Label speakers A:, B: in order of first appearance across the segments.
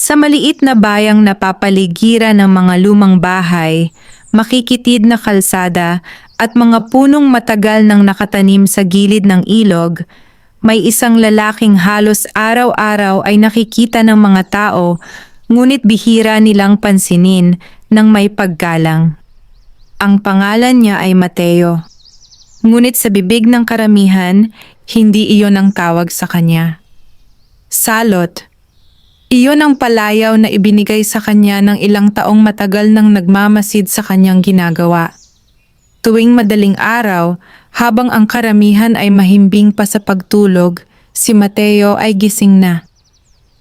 A: Sa maliit na bayang napapaligiran ng mga lumang bahay, makikitid na kalsada at mga punong matagal nang nakatanim sa gilid ng ilog, may isang lalaking halos araw-araw ay nakikita ng mga tao, ngunit bihira nilang pansinin ng may paggalang. Ang pangalan niya ay Mateo. Ngunit sa bibig ng karamihan, hindi iyon ang tawag sa kanya. Salot. Iyon ang palayaw na ibinigay sa kanya ng ilang taong matagal nang nagmamasid sa kanyang ginagawa. Tuwing madaling araw, habang ang karamihan ay mahimbing pa sa pagtulog, si Mateo ay gising na.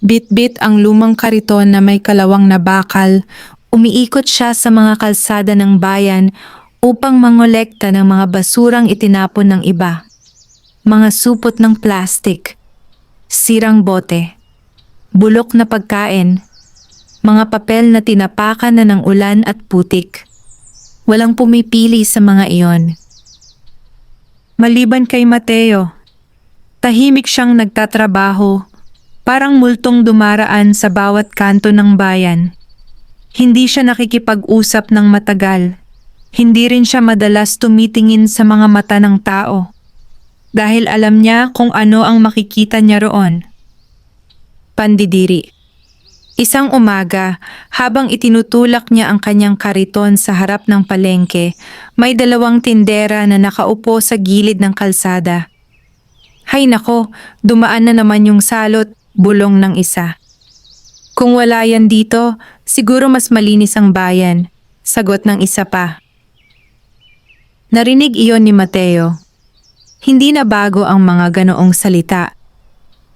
A: Bit-bit ang lumang kariton na may kalawang na bakal, umiikot siya sa mga kalsada ng bayan upang mangolekta ng mga basurang itinapon ng iba. Mga supot ng plastik, sirang bote, bulok na pagkain, mga papel na tinapakan na ng ulan at putik. Walang pumipili sa mga iyon. Maliban kay Mateo, tahimik siyang nagtatrabaho, parang multong dumaraan sa bawat kanto ng bayan. Hindi siya nakikipag-usap ng matagal. Hindi rin siya madalas tumitingin sa mga mata ng tao. Dahil alam niya kung ano ang makikita niya roon. Pandidiri. Isang umaga, habang itinutulak niya ang kanyang kariton sa harap ng palengke, may dalawang tindera na nakaupo sa gilid ng kalsada. Hay nako, dumaan na naman yung salot, bulong ng isa. Kung wala yan dito, siguro mas malinis ang bayan, sagot ng isa pa. Narinig iyon ni Mateo. Hindi na bago ang mga ganoong salita.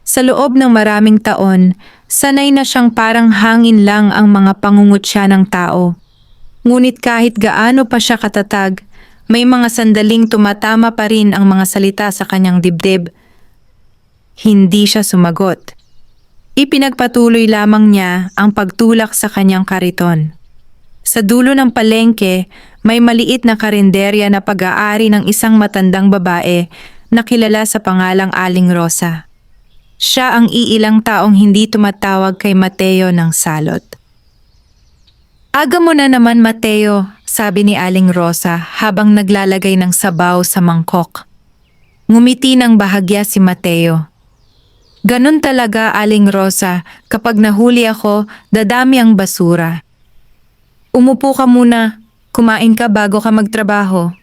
A: Sa loob ng maraming taon, sanay na siyang parang hangin lang ang mga pangungutya ng tao. Ngunit kahit gaano pa siya katatag, may mga sandaling tumatama pa rin ang mga salita sa kanyang dibdib. Hindi siya sumagot. Ipinagpatuloy lamang niya ang pagtulak sa kanyang kariton. Sa dulo ng palengke, may maliit na karinderya na pag-aari ng isang matandang babae na kilala sa pangalang Aling Rosa. Siya ang iilang taong hindi tumatawag kay Mateo ng salot. Aga mo na naman, Mateo, sabi ni Aling Rosa habang naglalagay ng sabaw sa mangkok. Ngumiti ng bahagya si Mateo. Ganun talaga, Aling Rosa, kapag nahuli ako, dadami ang basura. Umupo ka muna, kumain ka bago ka magtrabaho.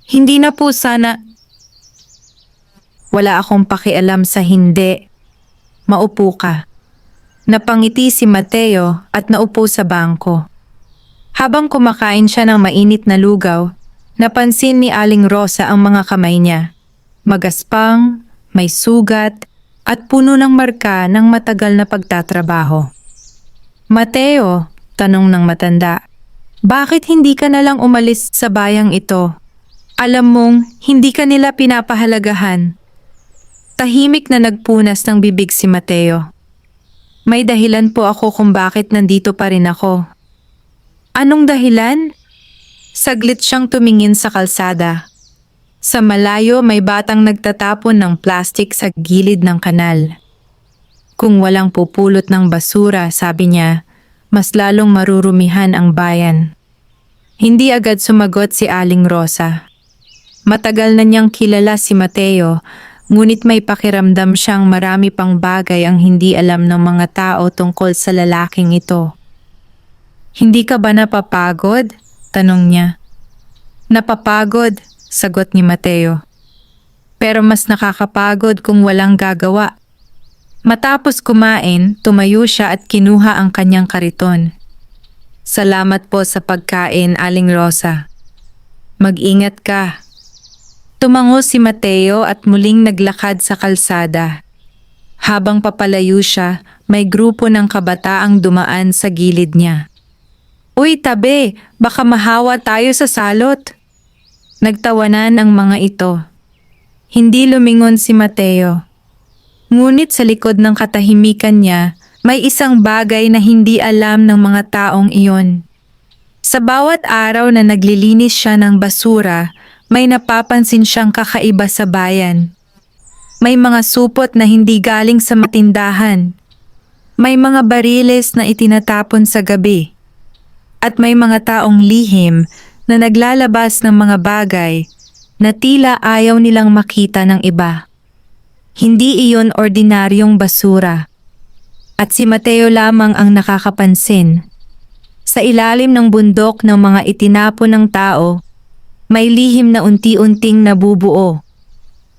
A: Hindi na po sana. Wala akong pakialam sa hindi. Maupo ka. Napangiti si Mateo at naupo sa bangko. Habang kumakain siya ng mainit na lugaw, napansin ni Aling Rosa ang mga kamay niya. Magaspang, may sugat, at puno ng marka ng matagal na pagtatrabaho. Mateo, tanong ng matanda, bakit hindi ka na lang umalis sa bayang ito? Alam mong hindi ka nila pinapahalagahan. Tahimik na nagpunas ng bibig si Mateo. May dahilan po ako kung bakit nandito pa rin ako. Anong dahilan? Saglit siyang tumingin sa kalsada. Sa malayo may batang nagtatapon ng plastik sa gilid ng kanal. Kung walang pupulot ng basura, sabi niya, mas lalong marurumihan ang bayan. Hindi agad sumagot si Aling Rosa. Matagal na niyang kilala si Mateo, ngunit may pakiramdam siyang marami pang bagay ang hindi alam ng mga tao tungkol sa lalaking ito. Hindi ka ba napapagod? Tanong niya. Napapagod, sagot ni Mateo. Pero mas nakakapagod kung walang gagawa. Matapos kumain, tumayo siya at kinuha ang kanyang kariton. Salamat po sa pagkain, Aling Rosa. Mag-ingat ka. Tumango si Mateo at muling naglakad sa kalsada. Habang papalayo siya, may grupo ng kabataang dumaan sa gilid niya. Uy, tabi! Baka mahawa tayo sa salot! Nagtawanan ang mga ito. Hindi lumingon si Mateo. Ngunit sa likod ng katahimikan niya, may isang bagay na hindi alam ng mga taong iyon. Sa bawat araw na naglilinis siya ng basura, may napapansin siyang kakaiba sa bayan. May mga supot na hindi galing sa matindahan. May mga bariles na itinatapon sa gabi. At may mga taong lihim na naglalabas ng mga bagay na tila ayaw nilang makita ng iba. Hindi iyon ordinaryong basura. At si Mateo lamang ang nakakapansin. Sa ilalim ng bundok ng mga itinapon ng tao, may lihim na unti-unting nabubuo.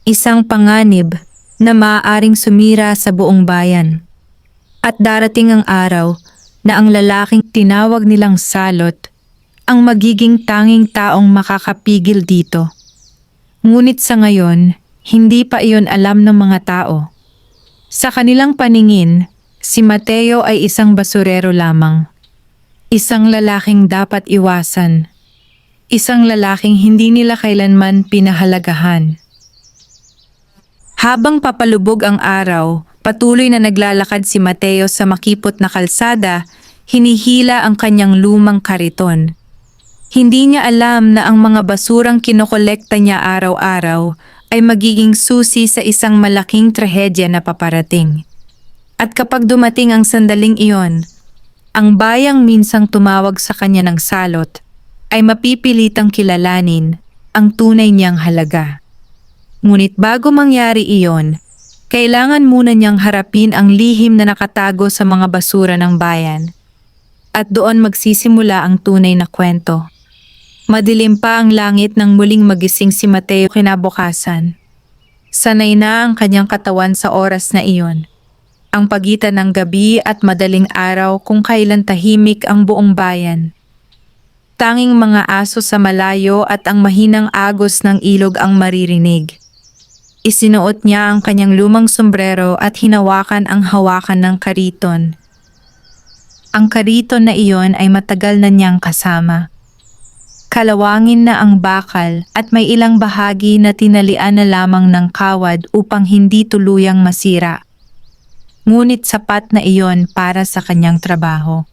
A: Isang panganib na maaaring sumira sa buong bayan. At darating ang araw na ang lalaking tinawag nilang Salot ang magiging tanging taong makakapigil dito. Ngunit sa ngayon, hindi pa iyon alam ng mga tao. Sa kanilang paningin, si Mateo ay isang basurero lamang. Isang lalaking dapat iwasan. Isang lalaking hindi nila kailanman pinahalagahan. Habang papalubog ang araw, patuloy na naglalakad si Mateo sa makipot na kalsada, hinihila ang kanyang lumang kariton. Hindi niya alam na ang mga basurang kinokolekta niya araw-araw ay magiging susi sa isang malaking trahedya na paparating. At kapag dumating ang sandaling iyon, ang bayang minsang tumawag sa kanya ng salot ay mapipilitang kilalanin ang tunay niyang halaga. Ngunit bago mangyari iyon, kailangan muna niyang harapin ang lihim na nakatago sa mga basura ng bayan. At doon magsisimula ang tunay na kwento. Madilim pa ang langit nang muling magising si Mateo kinabukasan. Sanay na ang kanyang katawan sa oras na iyon. Ang pagitan ng gabi at madaling araw kung kailan tahimik ang buong bayan. Tanging mga aso sa malayo at ang mahinang agos ng ilog ang maririnig. Isinuot niya ang kanyang lumang sombrero at hinawakan ang hawakan ng kariton. Ang kariton na iyon ay matagal na niyang kasama. Kalawangin na ang bakal at may ilang bahagi na tinalian na lamang ng kawad upang hindi tuluyang masira. Ngunit sapat na iyon para sa kanyang trabaho.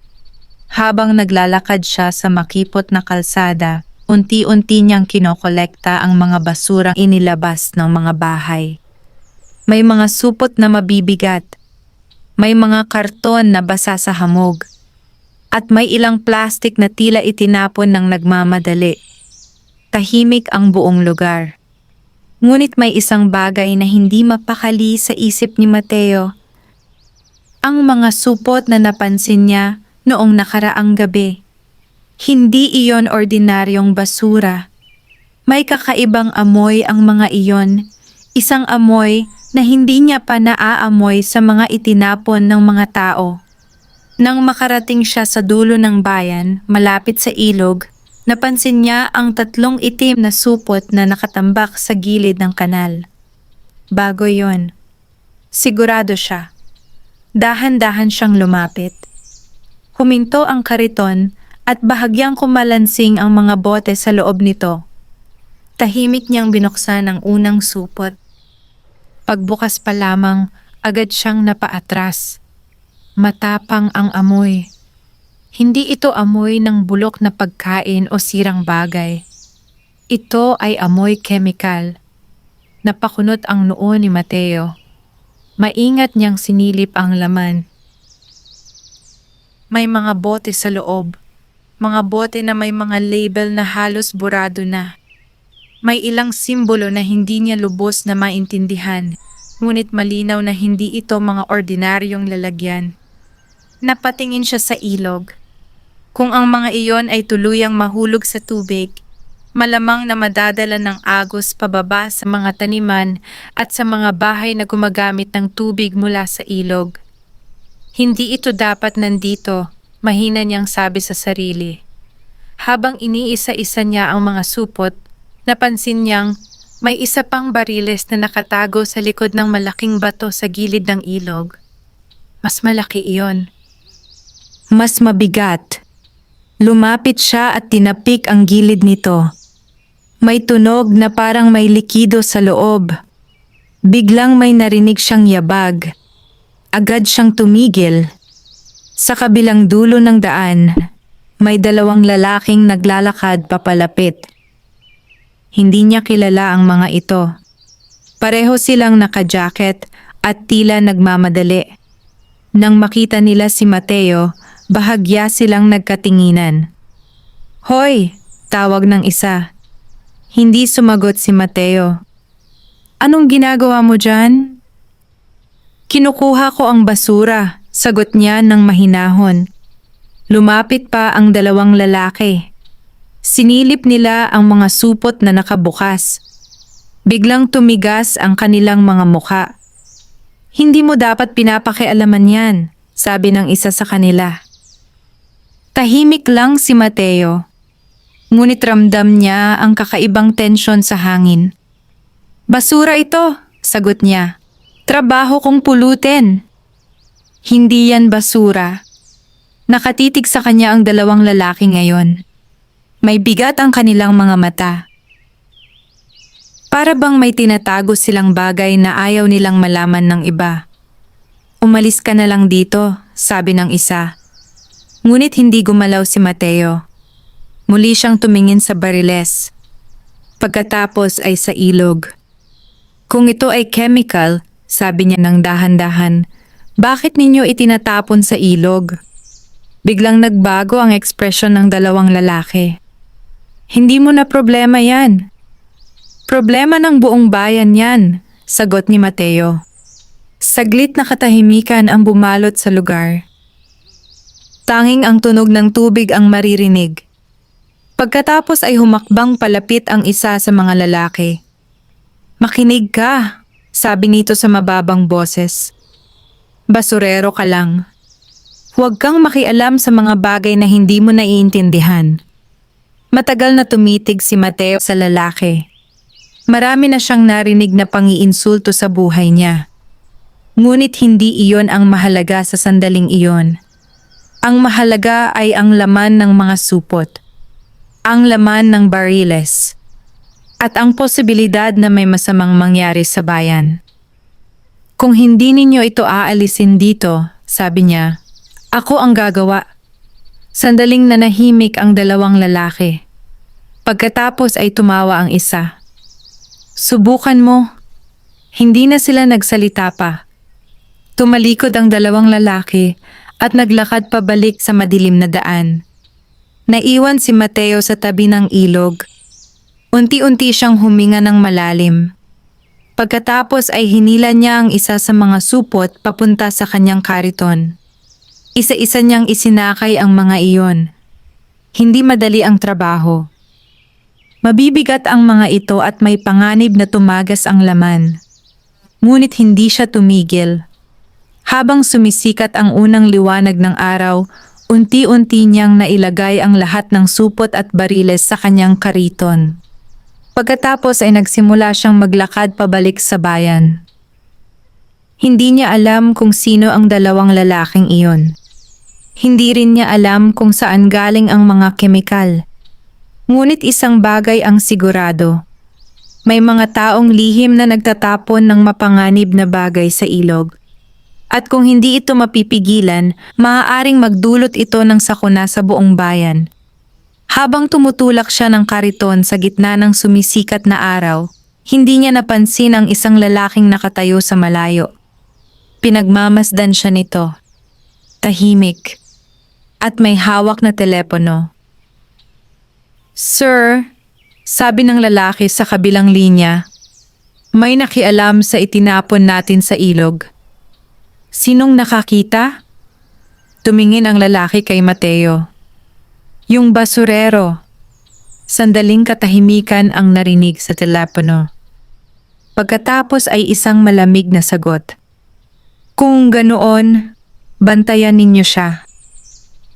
A: Habang naglalakad siya sa makipot na kalsada, unti-unti niyang kinokolekta ang mga basurang inilabas ng mga bahay. May mga supot na mabibigat, may mga karton na basa sa hamog, at may ilang plastik na tila itinapon ng nagmamadali. Tahimik ang buong lugar. Ngunit may isang bagay na hindi mapakali sa isip ni Mateo. Ang mga supot na napansin niya noong nakaraang gabi. Hindi iyon ordinaryong basura. May kakaibang amoy ang mga iyon, isang amoy na hindi niya pa naaamoy sa mga itinapon ng mga tao. Nang makarating siya sa dulo ng bayan, malapit sa ilog, napansin niya ang 3 itim na supot na nakatambak sa gilid ng kanal. Bago yon, sigurado siya. Dahan-dahan siyang lumapit. Huminto ang kariton at bahagyang kumalansing ang mga bote sa loob nito. Tahimik niyang binuksan ang unang supot. Pagbukas pa lamang, agad siyang napaatras. Matapang ang amoy. Hindi ito amoy ng bulok na pagkain o sirang bagay. Ito ay amoy chemical. Napakunot ang noo ni Mateo. Maingat niyang sinilip ang laman. May mga bote sa loob. Mga bote na may mga label na halos burado na. May ilang simbolo na hindi niya lubos na maintindihan, ngunit malinaw na hindi ito mga ordinaryong lalagyan. Napatingin siya sa ilog. Kung ang mga iyon ay tuluyang mahulog sa tubig, malamang na madadala ng agos pababa sa mga taniman at sa mga bahay na gumagamit ng tubig mula sa ilog. Hindi ito dapat nandito, mahina niyang sabi sa sarili. Habang iniisa-isa niya ang mga supot, napansin niyang may isa pang bariles na nakatago sa likod ng malaking bato sa gilid ng ilog. Mas malaki iyon. Mas mabigat. Lumapit siya at tinapik ang gilid nito. May tunog na parang may likido sa loob. Biglang may narinig siyang yabag. Agad siyang tumigil. Sa kabilang dulo ng daan, may 2 lalaking naglalakad papalapit. Hindi niya kilala ang mga ito. Pareho silang naka-jacket at tila nagmamadali. Nang makita nila si Mateo, bahagya silang nagkatinginan. "Hoy!" tawag ng isa. Hindi sumagot si Mateo. "Anong ginagawa mo dyan?" "Kinukuha ko ang basura," sagot niya ng mahinahon. Lumapit pa ang dalawang lalaki. Sinilip nila ang mga supot na nakabukas. Biglang tumigas ang kanilang mga mukha. "Hindi mo dapat pinapakialaman yan," sabi ng isa sa kanila. Tahimik lang si Mateo. Ngunit ramdam niya ang kakaibang tensyon sa hangin. "Basura ito," sagot niya. "Trabaho kong pulutin." "Hindi yan basura." Nakatitig sa kanya ang dalawang lalaki ngayon. May bigat ang kanilang mga mata. Para bang may tinatago silang bagay na ayaw nilang malaman ng iba. "Umalis ka na lang dito," sabi ng isa. Ngunit hindi gumalaw si Mateo. Muli siyang tumingin sa bariles. Pagkatapos ay sa ilog. "Kung ito ay chemical," sabi niya ng dahan-dahan, "bakit ninyo itinatapon sa ilog?" Biglang nagbago ang ekspresyon ng dalawang lalaki. "Hindi mo na problema yan." "Problema ng buong bayan yan," sagot ni Mateo. Saglit na katahimikan ang bumalot sa lugar. Tanging ang tunog ng tubig ang maririnig. Pagkatapos ay humakbang palapit ang isa sa mga lalaki. "Makinig ka," sabi nito sa mababang boses. "Basurero ka lang. Huwag kang makialam sa mga bagay na hindi mo naiintindihan." Matagal na tumitig si Mateo sa lalaki. Marami na siyang narinig na pangiinsulto sa buhay niya. Ngunit hindi iyon ang mahalaga sa sandaling iyon. Ang mahalaga ay ang laman ng mga supot. Ang laman ng bariles. At ang posibilidad na may masamang mangyari sa bayan. "Kung hindi ninyo ito aalisin dito," sabi niya, "ako ang gagawa." Sandaling nanahimik ang dalawang lalaki. Pagkatapos ay tumawa ang isa. "Subukan mo." Hindi na sila nagsalita pa. Tumalikod ang dalawang lalaki at naglakad pabalik sa madilim na daan. Naiwan si Mateo sa tabi ng ilog. Unti-unti siyang huminga ng malalim. Pagkatapos ay hinila niya ang isa sa mga supot papunta sa kanyang kariton. Isa-isa niyang isinakay ang mga iyon. Hindi madali ang trabaho. Mabibigat ang mga ito at may panganib na tumagas ang laman. Ngunit hindi siya tumigil. Habang sumisikat ang unang liwanag ng araw, unti-unti niyang nailagay ang lahat ng supot at bariles sa kanyang kariton. Pagkatapos ay nagsimula siyang maglakad pabalik sa bayan. Hindi niya alam kung sino ang dalawang lalaking iyon. Hindi rin niya alam kung saan galing ang mga kemikal. Ngunit isang bagay ang sigurado. May mga taong lihim na nagtatapon ng mapanganib na bagay sa ilog. At kung hindi ito mapipigilan, maaaring magdulot ito ng sakuna sa buong bayan. Habang tumutulak siya ng kariton sa gitna ng sumisikat na araw, hindi niya napansin ang isang lalaking nakatayo sa malayo. Pinagmamasdan siya nito. Tahimik. At may hawak na telepono. "Sir," sabi ng lalaki sa kabilang linya, "may nakialam sa itinapon natin sa ilog." "Sinong nakakita?" Tumingin ang lalaki kay Mateo. "Yung basurero." Sandaling katahimikan ang narinig sa telepono. Pagkatapos ay isang malamig na sagot. "Kung ganoon, bantayan ninyo siya."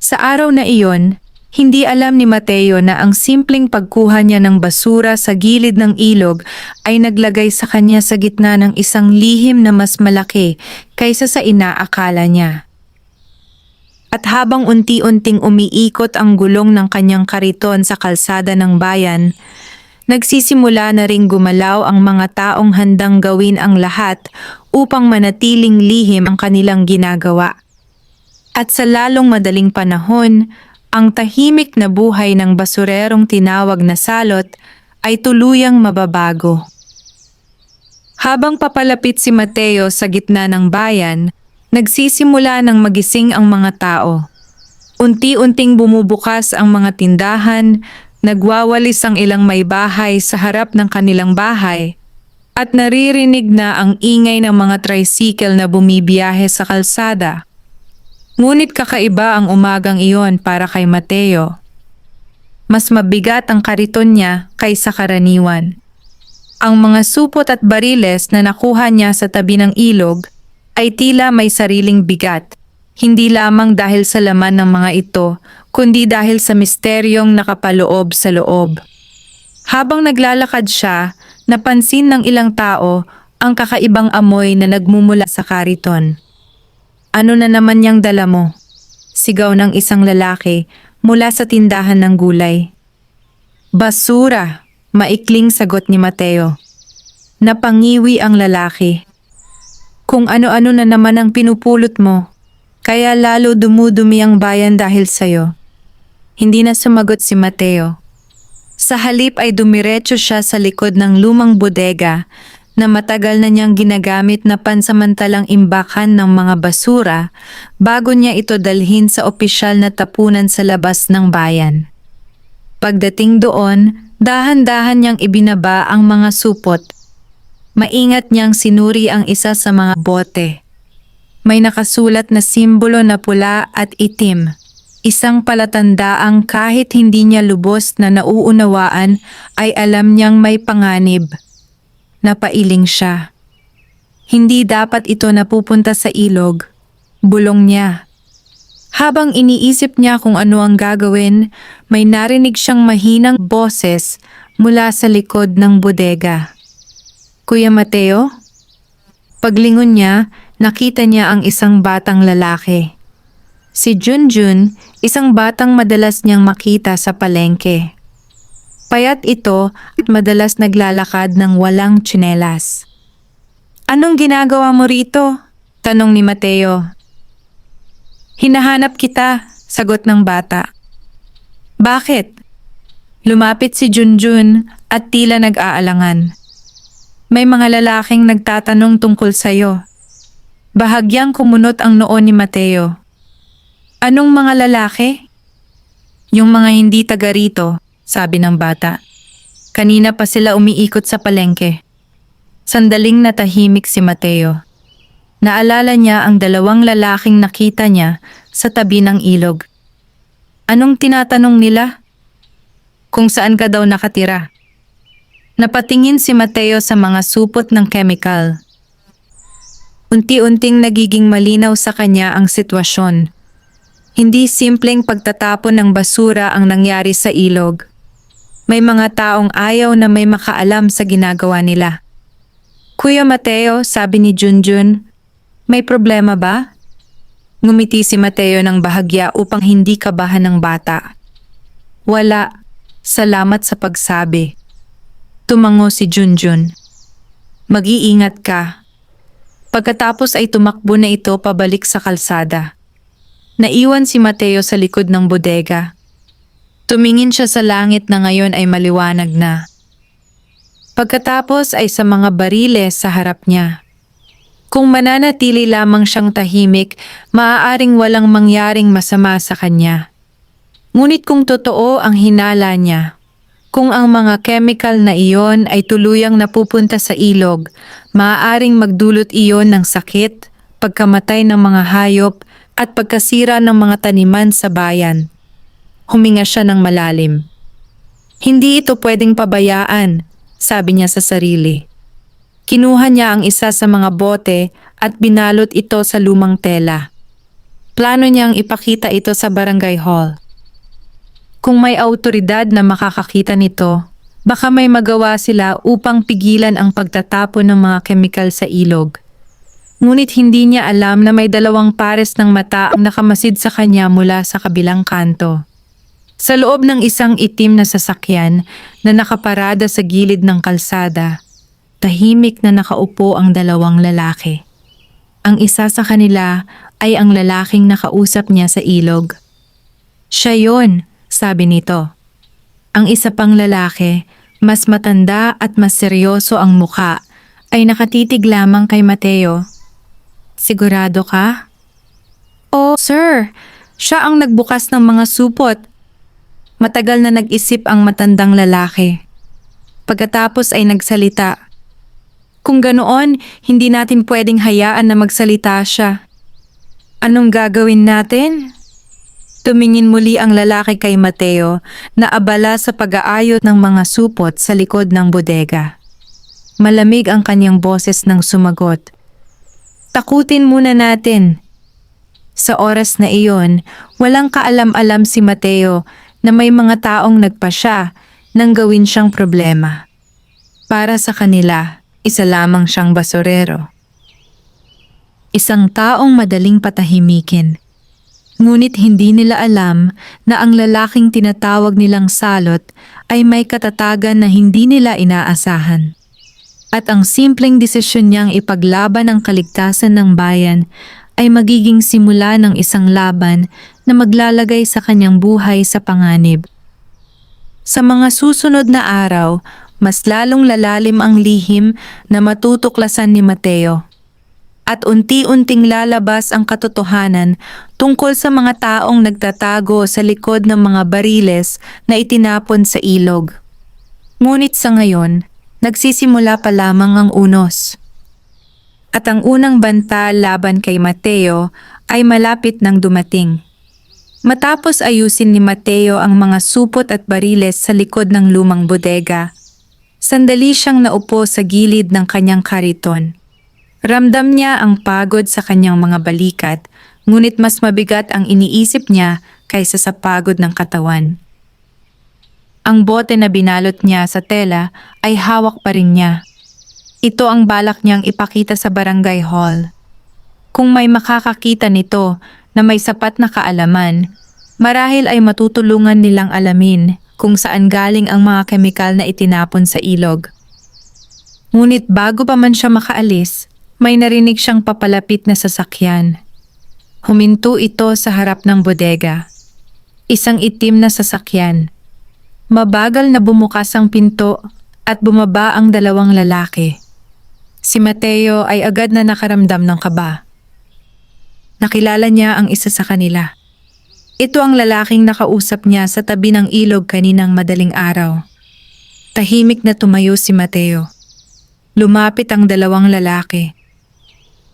A: Sa araw na iyon, hindi alam ni Mateo na ang simpleng pagkuha niya ng basura sa gilid ng ilog ay naglagay sa kanya sa gitna ng isang lihim na mas malaki kaysa sa inaakala niya. At habang unti-unting umiikot ang gulong ng kanyang kariton sa kalsada ng bayan, nagsisimula na ring gumalaw ang mga taong handang gawin ang lahat upang manatiling lihim ang kanilang ginagawa. At sa lalong madaling panahon, ang tahimik na buhay ng basurerong tinawag na salot ay tuluyang mababago. Habang papalapit si Mateo sa gitna ng bayan, Nagsisimula ng magising ang mga tao. Unti-unting bumubukas ang mga tindahan, nagwawalis ang ilang may bahay sa harap ng kanilang bahay, at naririnig na ang ingay ng mga tricycle na bumibiyahe sa kalsada. Ngunit kakaiba ang umagang iyon para kay Mateo. Mas mabigat ang kariton niya kaysa karaniwan. Ang mga supot at bariles na nakuha niya sa tabi ng ilog ay tila may sariling bigat, hindi lamang dahil sa laman ng mga ito, kundi dahil sa misteryong nakapaloob sa loob. Habang naglalakad siya, napansin ng ilang tao ang kakaibang amoy na nagmumula sa kariton. "Ano na naman yang dala mo?" sigaw ng isang lalaki mula sa tindahan ng gulay. "Basura," maikling sagot ni Mateo. Napangiwi ang lalaki. "Kung ano-ano na naman ang pinupulot mo, kaya lalo dumudumi ang bayan dahil sa'yo." Hindi na sumagot si Mateo. Sa halip ay dumiretso siya sa likod ng lumang bodega na matagal na niyang ginagamit na pansamantalang imbakan ng mga basura bago niya ito dalhin sa opisyal na tapunan sa labas ng bayan. Pagdating doon, dahan-dahan niyang ibinaba ang mga supot. Maingat niyang sinuri ang isa sa mga bote. May nakasulat na simbolo na pula at itim. Isang palatandaang kahit hindi niya lubos na nauunawaan ay alam niyang may panganib. Napailing siya. Hindi dapat ito napupunta sa ilog. Bulong niya. Habang iniisip niya kung ano ang gagawin, may narinig siyang mahinang boses mula sa likod ng bodega. "Kuya Mateo?" Paglingon niya, nakita niya ang isang batang lalaki. Si Junjun, isang batang madalas niyang makita sa palengke. Payat ito at madalas naglalakad ng walang tsinelas. "Anong ginagawa mo rito?" tanong ni Mateo. "Hinahanap kita," sagot ng bata. "Bakit?" Lumapit si Junjun at tila nag-aalangan. "May mga lalaking nagtatanong tungkol sa'yo." Bahagyang kumunot ang noo ni Mateo. "Anong mga lalaki?" "Yung mga hindi taga rito," sabi ng bata. "Kanina pa sila umiikot sa palengke." Sandaling natahimik si Mateo. Naalala niya ang dalawang lalaking nakita niya sa tabi ng ilog. Anong tinatanong nila? Kung saan ka daw nakatira. Napatingin si Mateo sa mga supot ng chemical. Unti-unting nagiging malinaw sa kanya ang sitwasyon. Hindi simpleng pagtatapon ng basura ang nangyari sa ilog. May mga taong ayaw na may makaalam sa ginagawa nila. "Kuya Mateo," sabi ni Junjun, "may problema ba?" Ngumiti si Mateo ng bahagya upang hindi kabahan ng bata. "Wala, salamat sa pagsabi." Tumango si Junjun. "Mag-iingat ka." Pagkatapos ay tumakbo na ito pabalik sa kalsada. Naiwan si Mateo sa likod ng bodega. Tumingin siya sa langit na ngayon ay maliwanag na. Pagkatapos ay sa mga bariles sa harap niya. Kung mananatili lamang siyang tahimik, maaaring walang mangyaring masama sa kanya. Ngunit kung totoo ang hinala niya, kung ang mga chemical na iyon ay tuluyang napupunta sa ilog, maaaring magdulot iyon ng sakit, pagkamatay ng mga hayop, at pagkasira ng mga taniman sa bayan. Huminga siya ng malalim. Hindi ito pwedeng pabayaan, sabi niya sa sarili. Kinuha niya ang isa sa mga bote at binalot ito sa lumang tela. Plano niyang ipakita ito sa barangay hall. Kung may autoridad na makakakita nito, baka may magawa sila upang pigilan ang pagtatapon ng mga kemikal sa ilog. Ngunit hindi niya alam na may 2 pares ng mata ang nakamasid sa kanya mula sa kabilang kanto. Sa loob ng isang itim na sasakyan na nakaparada sa gilid ng kalsada, tahimik na nakaupo ang 2 lalaki. Ang isa sa kanila ay ang lalaking nakausap niya sa ilog. "Siya yon," sabi nito. Ang isa pang lalaki, mas matanda at mas seryoso ang muka, ay nakatitig lamang kay Mateo. Sigurado ka? Oh, sir, siya ang nagbukas ng mga supot. Matagal na nag-isip ang matandang lalaki. Pagkatapos ay nagsalita. Kung ganoon, hindi natin pwedeng hayaan na magsalita siya. Anong gagawin natin? Tumingin muli ang lalaki kay Mateo na abala sa pag-aayot ng mga supot sa likod ng bodega. Malamig ang kanyang boses nang sumagot. Takutin muna natin. Sa oras na iyon, walang kaalam-alam si Mateo na may mga taong nagpasya nang gawin siyang problema. Para sa kanila, isa lamang siyang basurero. Isang taong madaling patahimikin. Ngunit hindi nila alam na ang lalaking tinatawag nilang Salot ay may katatagan na hindi nila inaasahan. At ang simpleng desisyon niyang ipaglaban ang kaligtasan ng bayan ay magiging simula ng isang laban na maglalagay sa kanyang buhay sa panganib. Sa mga susunod na araw, mas lalong lalalim ang lihim na matutuklasan ni Mateo. At unti-unting lalabas ang katotohanan tungkol sa mga taong nagtatago sa likod ng mga bariles na itinapon sa ilog. Ngunit sa ngayon, nagsisimula pa lamang ang unos. At ang unang banta laban kay Mateo ay malapit nang dumating. Matapos ayusin ni Mateo ang mga supot at bariles sa likod ng lumang bodega, sandali siyang naupo sa gilid ng kanyang kariton. Ramdam niya ang pagod sa kanyang mga balikat, ngunit mas mabigat ang iniisip niya kaysa sa pagod ng katawan. Ang bote na binalot niya sa tela ay hawak pa rin niya. Ito ang balak niyang ipakita sa barangay hall. Kung may makakakita nito na may sapat na kaalaman, marahil ay matutulungan nilang alamin kung saan galing ang mga kemikal na itinapon sa ilog. Ngunit bago pa man siya makaalis, may narinig siyang papalapit na sasakyan. Huminto ito sa harap ng bodega. Isang itim na sasakyan. Mabagal na bumukas ang pinto at bumaba ang dalawang lalaki. Si Mateo ay agad na nakaramdam ng kaba. Nakilala niya ang isa sa kanila. Ito ang lalaking nakausap niya sa tabi ng ilog kaninang madaling araw. Tahimik na tumayo si Mateo. Lumapit ang dalawang lalaki.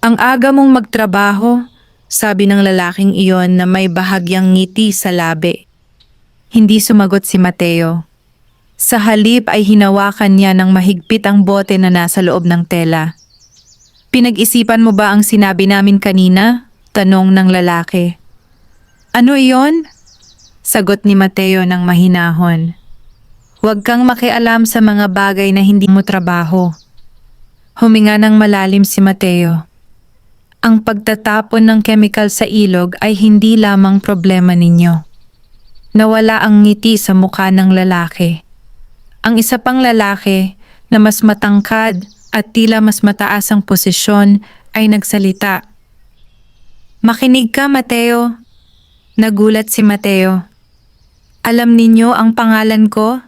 A: Ang aga mong magtrabaho, sabi ng lalaking iyon na may bahagyang ngiti sa labi. Hindi sumagot si Mateo. Sa halip ay hinawakan niya ng mahigpit ang bote na nasa loob ng tela. Pinag-isipan mo ba ang sinabi namin kanina? Tanong ng lalaki. Ano iyon? Sagot ni Mateo ng mahinahon. Huwag kang makialam sa mga bagay na hindi mo trabaho. Huminga ng malalim si Mateo. Ang pagtatapon ng chemical sa ilog ay hindi lamang problema ninyo. Nawala ang ngiti sa mukha ng lalaki. Ang isa pang lalaki na mas matangkad at tila mas mataas ang posisyon ay nagsalita. Makinig ka, Mateo. Nagulat si Mateo. Alam ninyo ang pangalan ko?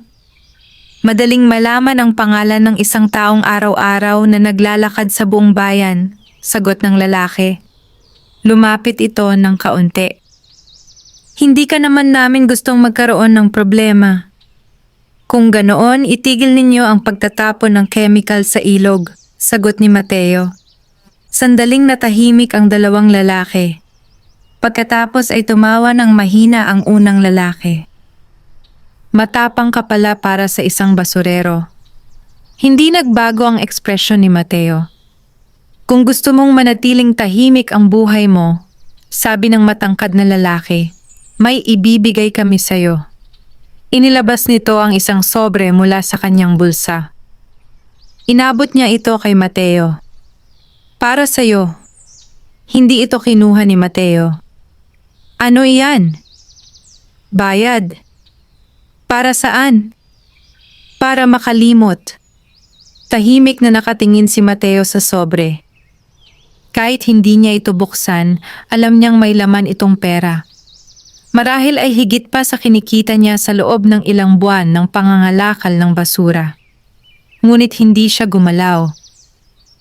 A: Madaling malaman ang pangalan ng isang taong araw-araw na naglalakad sa buong bayan. Sagot ng lalaki. Lumapit ito ng kaunti. Hindi ka naman namin gustong magkaroon ng problema. Kung ganoon, itigil ninyo ang pagtatapon ng chemical sa ilog, sagot ni Mateo. Sandaling natahimik ang dalawang lalaki. Pagkatapos ay tumawa ng mahina ang unang lalaki. Matapang ka pala para sa isang basurero. Hindi nagbago ang ekspresyon ni Mateo. Kung gusto mong manatiling tahimik ang buhay mo, sabi ng matangkad na lalaki, may ibibigay kami sa'yo. Inilabas nito ang isang sobre mula sa kanyang bulsa. Inabot niya ito kay Mateo. Para sa'yo. Hindi ito kinuha ni Mateo. Ano iyan? Bayad. Para saan? Para makalimot. Tahimik na nakatingin si Mateo sa sobre. Kahit hindi niya ito buksan, alam niyang may laman itong pera. Marahil ay higit pa sa kinikita niya sa loob ng ilang buwan ng pangangalakal ng basura. Ngunit hindi siya gumalaw.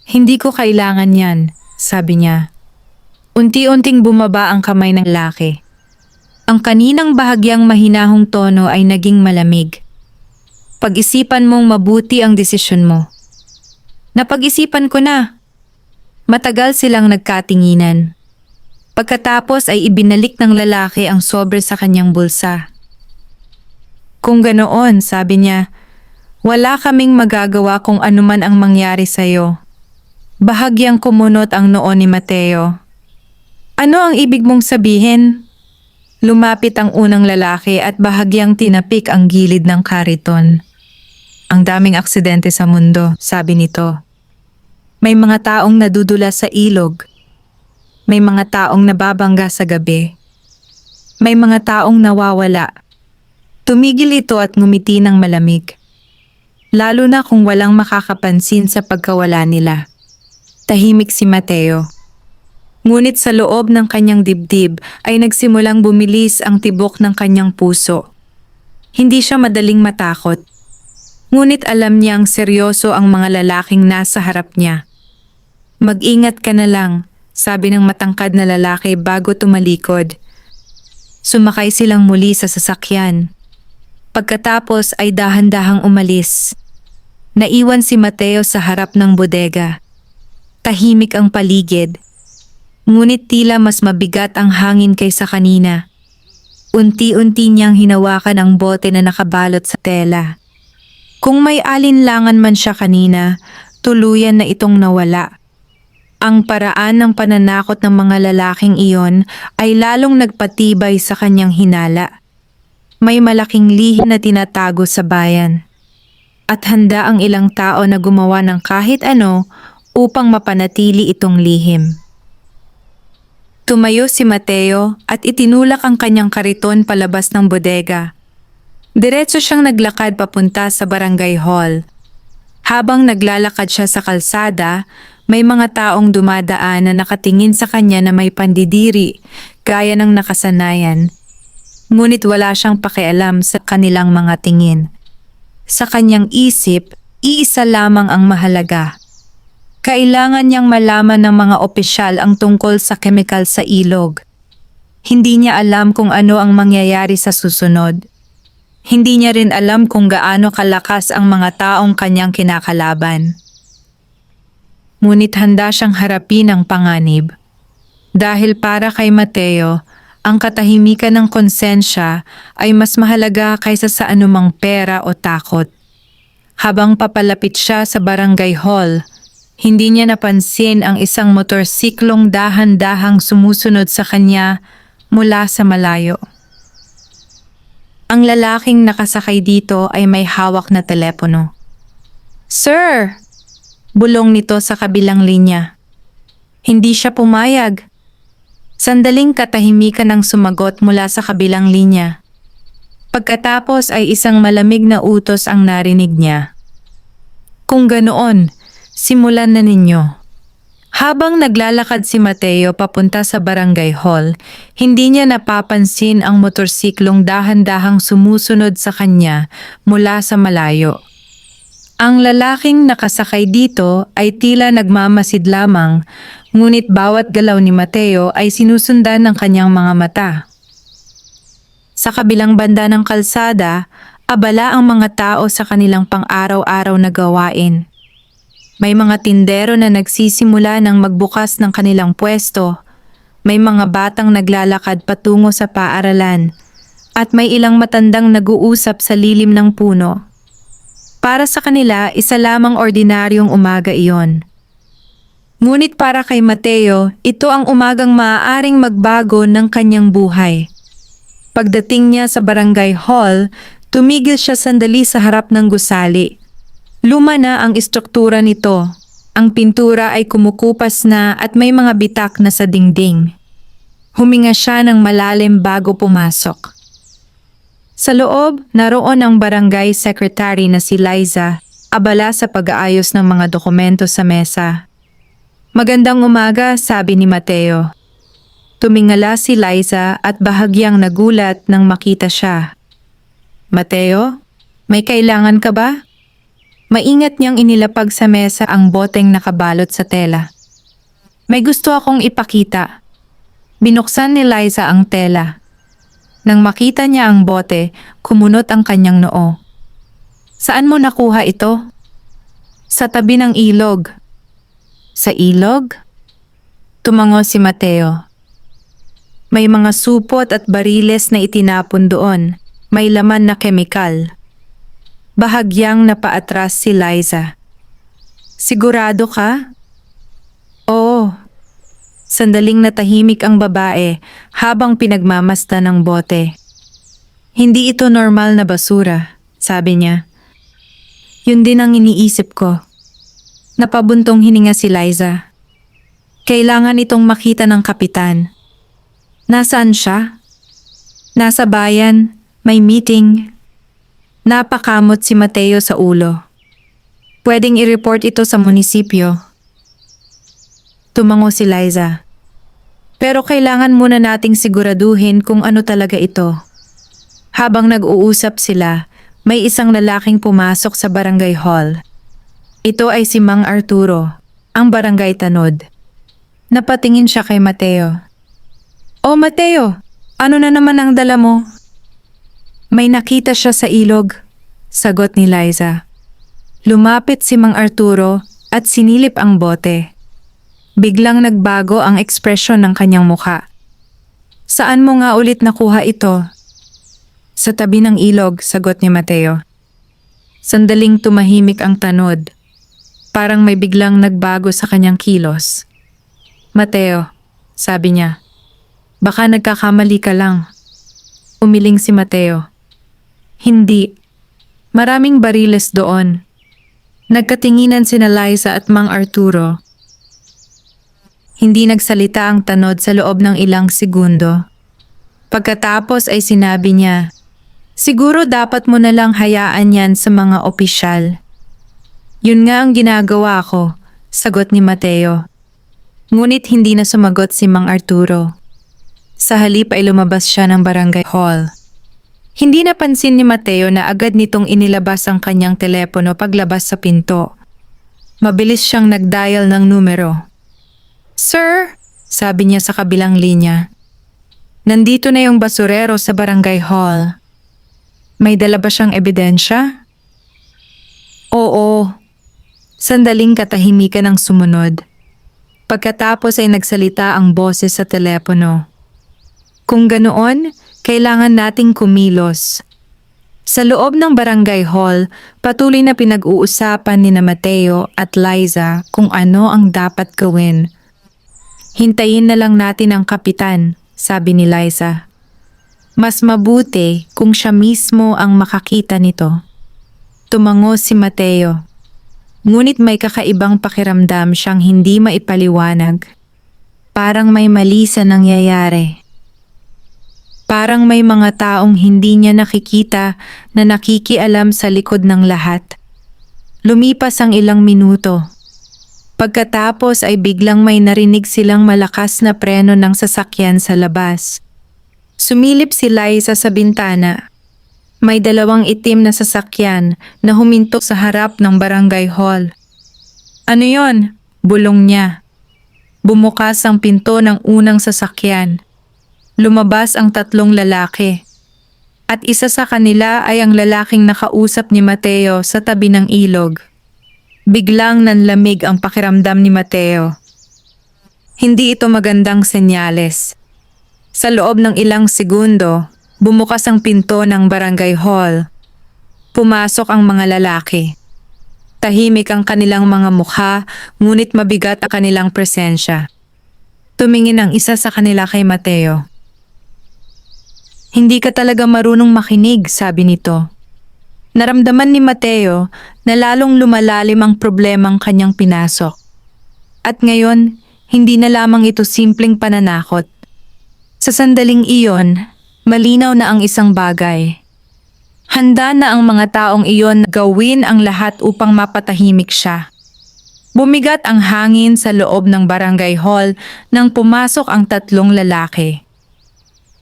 A: Hindi ko kailangan yan, sabi niya. Unti-unting bumaba ang kamay ng lalaki. Ang kaninang bahagyang mahinahong tono ay naging malamig. Pag-isipan mong mabuti ang desisyon mo. Napag-isipan ko na. Matagal silang nagkatinginan. Pagkatapos ay ibinalik ng lalaki ang sobre sa kanyang bulsa. Kung ganoon, sabi niya, wala kaming magagawa kung anuman ang mangyari sa'yo. Bahagyang kumunot ang noo ni Mateo. Ano ang ibig mong sabihin? Lumapit ang unang lalaki at bahagyang tinapik ang gilid ng kariton. Ang daming aksidente sa mundo, sabi nito. May mga taong nadudula sa ilog. May mga taong nababangga sa gabi. May mga taong nawawala. Tumigil ito at ngumiti ng malamig. Lalo na kung walang makakapansin sa pagkawala nila. Tahimik si Mateo. Ngunit sa loob ng kanyang dibdib ay nagsimulang bumilis ang tibok ng kanyang puso. Hindi siya madaling matakot. Ngunit alam niyang seryoso ang mga lalaking nasa harap niya. Mag-ingat ka na lang, sabi ng matangkad na lalaki bago tumalikod. Sumakay silang muli sa sasakyan. Pagkatapos ay dahan-dahang umalis. Naiwan si Mateo sa harap ng bodega. Tahimik ang paligid. Ngunit tila mas mabigat ang hangin kaysa kanina. Unti-unti niyang hinawakan ang bote na nakabalot sa tela. Kung may alinlangan man siya kanina, tuluyan na itong nawala. Ang paraan ng pananakot ng mga lalaking iyon ay lalong nagpatibay sa kanyang hinala. May malaking lihim na tinatago sa bayan. At handa ang ilang tao na gumawa ng kahit ano upang mapanatili itong lihim. Tumayo si Mateo at itinulak ang kanyang kariton palabas ng bodega. Diretso siyang naglakad papunta sa barangay hall. Habang naglalakad siya sa kalsada, may mga taong dumadaan na nakatingin sa kanya na may pandidiri, gaya ng nakasanayan. Ngunit wala siyang pakialam sa kanilang mga tingin. Sa kanyang isip, iisa lamang ang mahalaga. Kailangan niyang malaman ng mga opisyal ang tungkol sa kemikal sa ilog. Hindi niya alam kung ano ang mangyayari sa susunod. Hindi niya rin alam kung gaano kalakas ang mga taong kanyang kinakalaban. Ngunit handa siyang harapin ang panganib. Dahil para kay Mateo, ang katahimikan ng konsensya ay mas mahalaga kaysa sa anumang pera o takot. Habang papalapit siya sa barangay hall, hindi niya napansin ang isang motorsiklong dahan-dahang sumusunod sa kanya mula sa malayo. Ang lalaking nakasakay dito ay may hawak na telepono. "Sir!" Bulong nito sa kabilang linya. Hindi siya pumayag. Sandaling katahimikan ang sumagot mula sa kabilang linya. Pagkatapos ay isang malamig na utos ang narinig niya. "Kung ganoon, simulan na ninyo." Habang naglalakad si Mateo papunta sa barangay hall, hindi niya napapansin ang motorsiklong dahan-dahang sumusunod sa kanya mula sa malayo. Ang lalaking nakasakay dito ay tila nagmamasid lamang, ngunit bawat galaw ni Mateo ay sinusundan ng kanyang mga mata. Sa kabilang banda ng kalsada, abala ang mga tao sa kanilang pang-araw-araw na gawain. May mga tindero na nagsisimula ng magbukas ng kanilang pwesto, may mga batang naglalakad patungo sa paaralan, at may ilang matandang nag-uusap sa lilim ng puno. Para sa kanila, isa lamang ordinaryong umaga iyon. Ngunit para kay Mateo, ito ang umagang maaaring magbago ng kanyang buhay. Pagdating niya sa barangay hall, tumigil siya sandali sa harap ng gusali. Luma na ang istruktura nito. Ang pintura ay kumukupas na at may mga bitak na sa dingding. Huminga siya ng malalim bago pumasok. Sa loob, naroon ang barangay secretary na si Liza, abala sa pag-aayos ng mga dokumento sa mesa. "Magandang umaga," sabi ni Mateo. Tumingala si Liza at bahagyang nagulat nang makita siya. "Mateo, may kailangan ka ba?" Maingat niyang inilapag sa mesa ang boteng nakabalot sa tela. "May gusto akong ipakita." Binuksan ni Liza ang tela. Nang makita niya ang bote, kumunot ang kanyang noo. Saan mo nakuha ito? Sa tabi ng ilog. Sa ilog? Tumango si Mateo. May mga supot at bariles na itinapon doon. May laman na kemikal. Bahagyang napaatras si Liza. Sigurado ka? Oo. Sandaling natahimik ang babae habang pinagmamasdan ng bote. Hindi ito normal na basura, sabi niya. Yun din ang iniisip ko. Napabuntong hininga si Liza. Kailangan itong makita ng kapitan. Nasaan siya? Nasa bayan, may meeting. Napakamot si Mateo sa ulo. Pwedeng i-report ito sa munisipyo. Tumango si Liza. Pero kailangan muna nating siguraduhin kung ano talaga ito. Habang nag-uusap sila, may isang lalaking pumasok sa barangay hall. Ito ay si Mang Arturo, ang barangay tanod. Napatingin siya kay Mateo. "Oh Mateo, ano na naman ang dala mo?" "May nakita siya sa ilog," sagot ni Liza. Lumapit si Mang Arturo at sinilip ang bote. Biglang nagbago ang ekspresyon ng kanyang mukha. "Saan mo nga ulit nakuha ito?" "Sa tabi ng ilog," sagot ni Mateo. Sandaling tumahimik ang tanod. Parang may biglang nagbago sa kanyang kilos. "Mateo," sabi niya, "baka nagkakamali ka lang." Umiling si Mateo. "Hindi. Maraming bariles doon." Nagkatinginan sina Liza at Mang Arturo. Hindi nagsalita ang tanod sa loob ng ilang segundo. Pagkatapos ay sinabi niya, "Siguro dapat mo na lang hayaan yan sa mga opisyal." "Yun nga ang ginagawa ko," sagot ni Mateo. Ngunit hindi na sumagot si Mang Arturo. Sa halip ay lumabas siya ng barangay hall. Hindi napansin ni Mateo na agad nitong inilabas ang kanyang telepono paglabas sa pinto. Mabilis siyang nag-dial ng numero. "Sir," sabi niya sa kabilang linya. "Nandito na yung basurero sa barangay hall." "May dala ba siyang ebidensya?" "Oo." Sandaling katahimikan ang sumunod. Pagkatapos ay nagsalita ang boses sa telepono. "Kung ganoon, kailangan nating kumilos." Sa loob ng barangay hall, patuloy na pinag-uusapan ni Mateo at Liza kung ano ang dapat gawin. "Hintayin na lang natin ang kapitan," sabi ni Liza. "Mas mabuti kung siya mismo ang makakita nito." Tumango si Mateo. Ngunit may kakaibang pakiramdam siyang hindi maipaliwanag. Parang may mali sa nangyayari. Parang may mga taong hindi niya nakikita na nakikialam sa likod ng lahat. Lumipas ang ilang minuto. Pagkatapos ay biglang may narinig silang malakas na preno ng sasakyan sa labas. Sumilip si Liza sa bintana. May dalawang itim na sasakyan na huminto sa harap ng barangay hall. "Ano yon?" bulong niya. Bumukas ang pinto ng unang sasakyan. Lumabas ang tatlong lalaki. At isa sa kanila ay ang lalaking nakausap ni Mateo sa tabi ng ilog. Biglang nanlamig ang pakiramdam ni Mateo. Hindi ito magandang senyales. Sa loob ng ilang segundo, bumukas ang pinto ng barangay hall. Pumasok ang mga lalaki. Tahimik ang kanilang mga mukha, ngunit mabigat ang kanilang presensya. Tumingin ang isa sa kanila kay Mateo. "Hindi ka talaga marunong makinig," sabi nito. Naramdaman ni Mateo na lalong lumalalim ang problemang kanyang pinasok. At ngayon, hindi na lamang ito simpleng pananakot. Sa sandaling iyon, malinaw na ang isang bagay. Handa na ang mga taong iyon gawin ang lahat upang mapatahimik siya. Bumigat ang hangin sa loob ng barangay hall nang pumasok ang tatlong lalaki.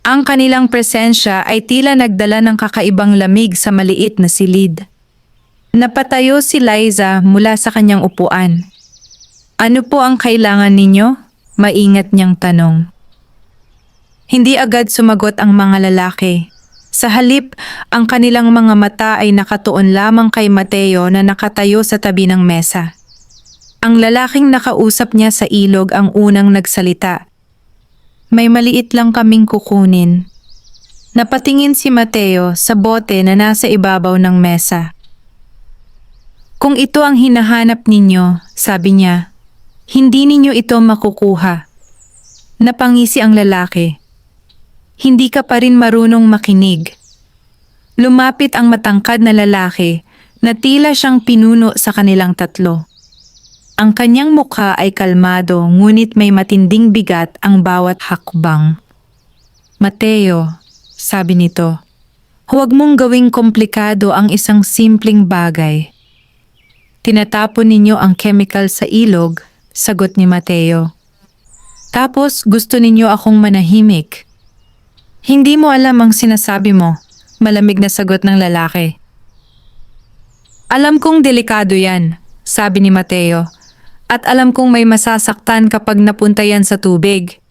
A: Ang kanilang presensya ay tila nagdala ng kakaibang lamig sa maliit na silid. Napatayo si Liza mula sa kanyang upuan. "Ano po ang kailangan ninyo?" maingat niyang tanong. Hindi agad sumagot ang mga lalaki. Sa halip, ang kanilang mga mata ay nakatuon lamang kay Mateo na nakatayo sa tabi ng mesa. Ang lalaking nakausap niya sa ilog ang unang nagsalita. May maliit lang kaming kukunin. Napatingin si Mateo sa bote na nasa ibabaw ng mesa. Kung ito ang hinahanap ninyo, sabi niya, hindi ninyo ito makukuha. Napangisi ang lalaki. Hindi ka pa rin marunong makinig. Lumapit ang matangkad na lalaki na tila siyang pinuno sa kanilang tatlo. Ang kanyang mukha ay kalmado ngunit may matinding bigat ang bawat hakbang. Mateo, sabi nito, huwag mong gawing komplikado ang isang simpleng bagay. Tinatapon ninyo ang chemical sa ilog, sagot ni Mateo. Tapos gusto ninyo akong manahimik. Hindi mo alam ang sinasabi mo, malamig na sagot ng lalaki. Alam kong delikado yan, sabi ni Mateo, at alam kong may masasaktan kapag napunta yan sa tubig.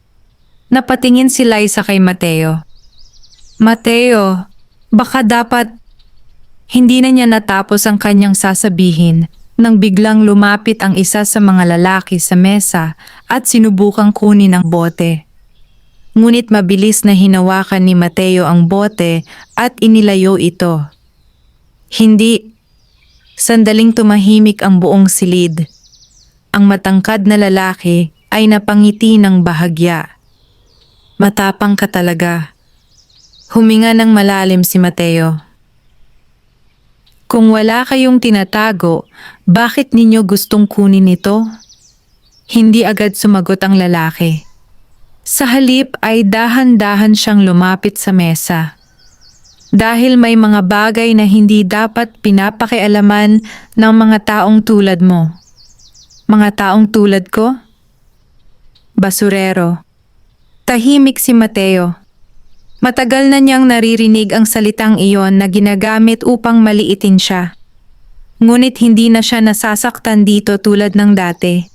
A: Napatingin si Liza kay Mateo. Mateo, baka dapat... Hindi na niya natapos ang kanyang sasabihin nang biglang lumapit ang isa sa mga lalaki sa mesa at sinubukang kunin ang bote. Ngunit mabilis na hinawakan ni Mateo ang bote at inilayo ito. Hindi. Sandaling tumahimik ang buong silid. Ang matangkad na lalaki ay napangiti ng bahagya. Matapang ka talaga. Huminga ng malalim si Mateo. Kung wala kayong tinatago, bakit ninyo gustong kunin ito? Hindi agad sumagot ang lalaki. Sa halip ay dahan-dahan siyang lumapit sa mesa. Dahil may mga bagay na hindi dapat pinapakialaman ng mga taong tulad mo. Mga taong tulad ko? Basurero. Tahimik si Mateo. Matagal na niyang naririnig ang salitang iyon na ginagamit upang maliitin siya. Ngunit hindi na siya nasasaktan dito tulad ng dati.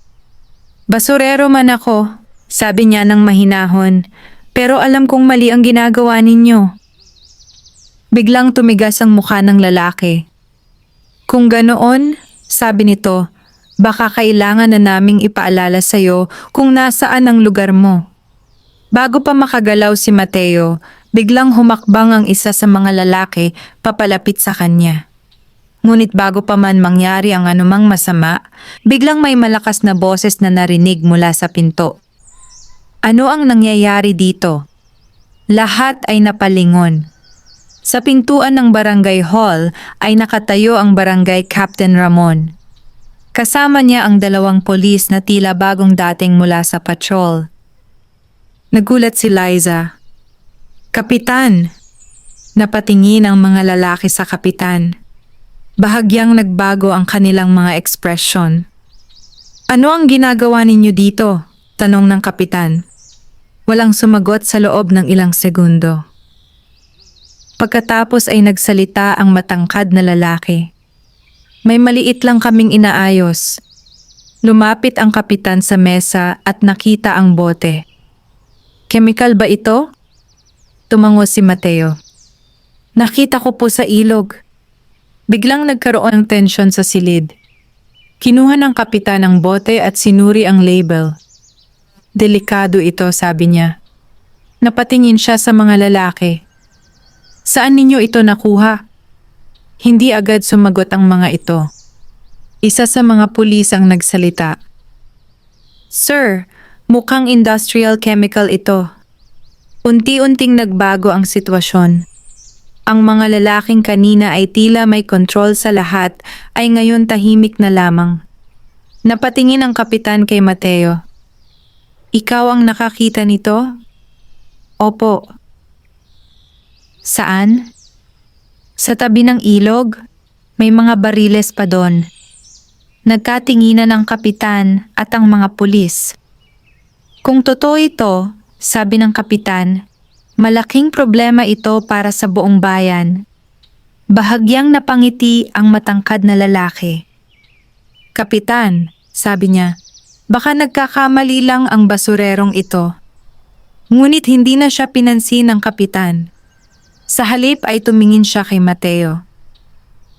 A: Basurero man ako, sabi niya ng mahinahon, pero alam kong mali ang ginagawa ninyo. Biglang tumigas ang mukha ng lalaki. Kung ganoon, sabi nito, baka kailangan na naming ipaalala sa'yo kung nasaan ang lugar mo. Bago pa makagalaw si Mateo, biglang humakbang ang isa sa mga lalaki papalapit sa kanya. Ngunit bago pa man mangyari ang anumang masama, biglang may malakas na boses na narinig mula sa pinto. Ano ang nangyayari dito? Lahat ay napalingon. Sa pintuan ng barangay hall ay nakatayo ang barangay Captain Ramon. Kasama niya ang 2 polis na tila bagong dating mula sa patrol. Nagulat si Liza. Kapitan! Napatingin ang mga lalaki sa kapitan. Bahagyang nagbago ang kanilang mga ekspresyon. Ano ang ginagawa ninyo dito? Tanong ng kapitan. Walang sumagot sa loob ng ilang segundo. Pagkatapos ay nagsalita ang matangkad na lalaki. May maliit lang kaming inaayos. Lumapit ang kapitan sa mesa at nakita ang bote. Chemical ba ito? Tumango si Mateo. Nakita ko po sa ilog. Biglang nagkaroon ng tensyon sa silid. Kinuha ng kapitan ang bote at sinuri ang label. Delikado ito, sabi niya. Napatingin siya sa mga lalaki. Saan ninyo ito nakuha? Hindi agad sumagot ang mga ito. Isa sa mga pulis ang nagsalita. Sir, mukhang industrial chemical ito. Unti-unting nagbago ang sitwasyon. Ang mga lalaking kanina ay tila may control sa lahat ay ngayon tahimik na lamang. Napatingin ang kapitan kay Mateo. Ikaw ang nakakita nito? Opo. Saan? Sa tabi ng ilog, may mga bariles pa doon. Nagkatinginan ang kapitan at ang mga pulis. Kung totoo ito, sabi ng kapitan, malaking problema ito para sa buong bayan. Bahagyang napangiti ang matangkad na lalaki. Kapitan, sabi niya, baka nagkakamali lang ang basurerong ito. Ngunit hindi na siya pinansin ng kapitan. Sa halip ay tumingin siya kay Mateo.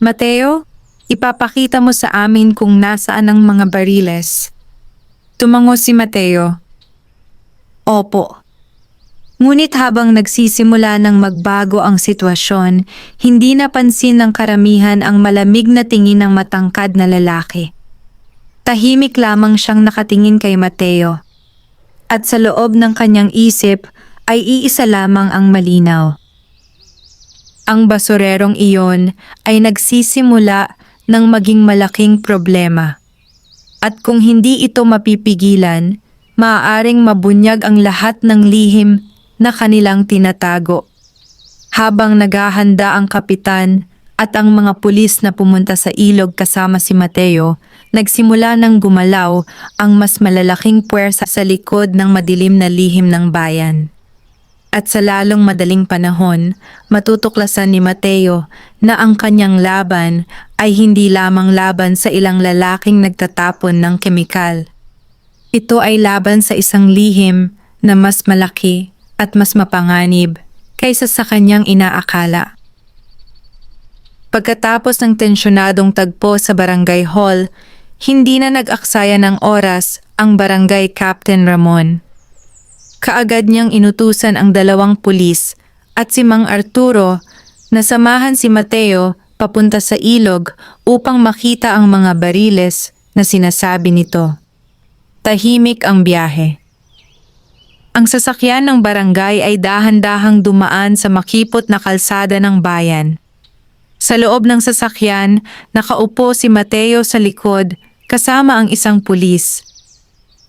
A: Mateo, ipapakita mo sa amin kung nasaan ang mga bariles. Tumango si Mateo. Opo. Ngunit habang nagsisimula ng magbago ang sitwasyon, hindi napansin ng karamihan ang malamig na tingin ng matangkad na lalaki. Tahimik lamang siyang nakatingin kay Mateo. At sa loob ng kanyang isip ay iisa lamang ang malinaw. Ang basurerong iyon ay nagsisimula ng maging malaking problema. At kung hindi ito mapipigilan, maaaring mabunyag ang lahat ng lihim na kanilang tinatago. Habang naghahanda ang kapitan at ang mga pulis na pumunta sa ilog kasama si Mateo, nagsimula ng gumalaw ang mas malalaking puwersa sa likod ng madilim na lihim ng bayan. At sa lalong madaling panahon, matutuklasan ni Mateo na ang kanyang laban ay hindi lamang laban sa ilang lalaking nagtatapon ng kemikal. Ito ay laban sa isang lihim na mas malaki at mas mapanganib kaysa sa kanyang inaakala. Pagkatapos ng tensyonadong tagpo sa barangay hall, hindi na nag-aksaya ng oras ang barangay Captain Ramon. Kaagad niyang inutusan ang 2 pulis at si Mang Arturo na samahan si Mateo papunta sa ilog upang makita ang mga bariles na sinasabi nito. Tahimik ang biyahe. Ang sasakyan ng barangay ay dahan-dahang dumaan sa makipot na kalsada ng bayan. Sa loob ng sasakyan, nakaupo si Mateo sa likod kasama ang isang pulis.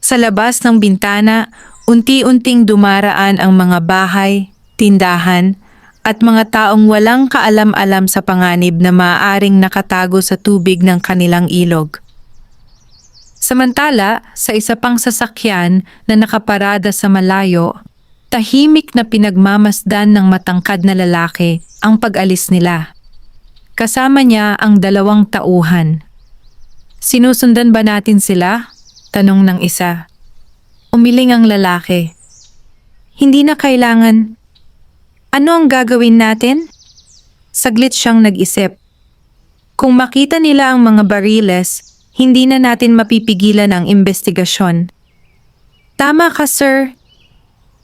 A: Sa labas ng bintana, unti-unting dumaraan ang mga bahay, tindahan, at mga taong walang kaalam-alam sa panganib na maaaring nakatago sa tubig ng kanilang ilog. Samantala, sa isa pang sasakyan na nakaparada sa malayo, tahimik na pinagmamasdan ng matangkad na lalaki ang pag-alis nila. Kasama niya ang 2 tauhan. Sinusundan ba natin sila? Tanong ng isa. Umiling ang lalaki. Hindi na kailangan. Ano ang gagawin natin? Saglit siyang nag-isip. Kung makita nila ang mga bariles, hindi na natin mapipigilan ang investigasyon. Tama ka, sir.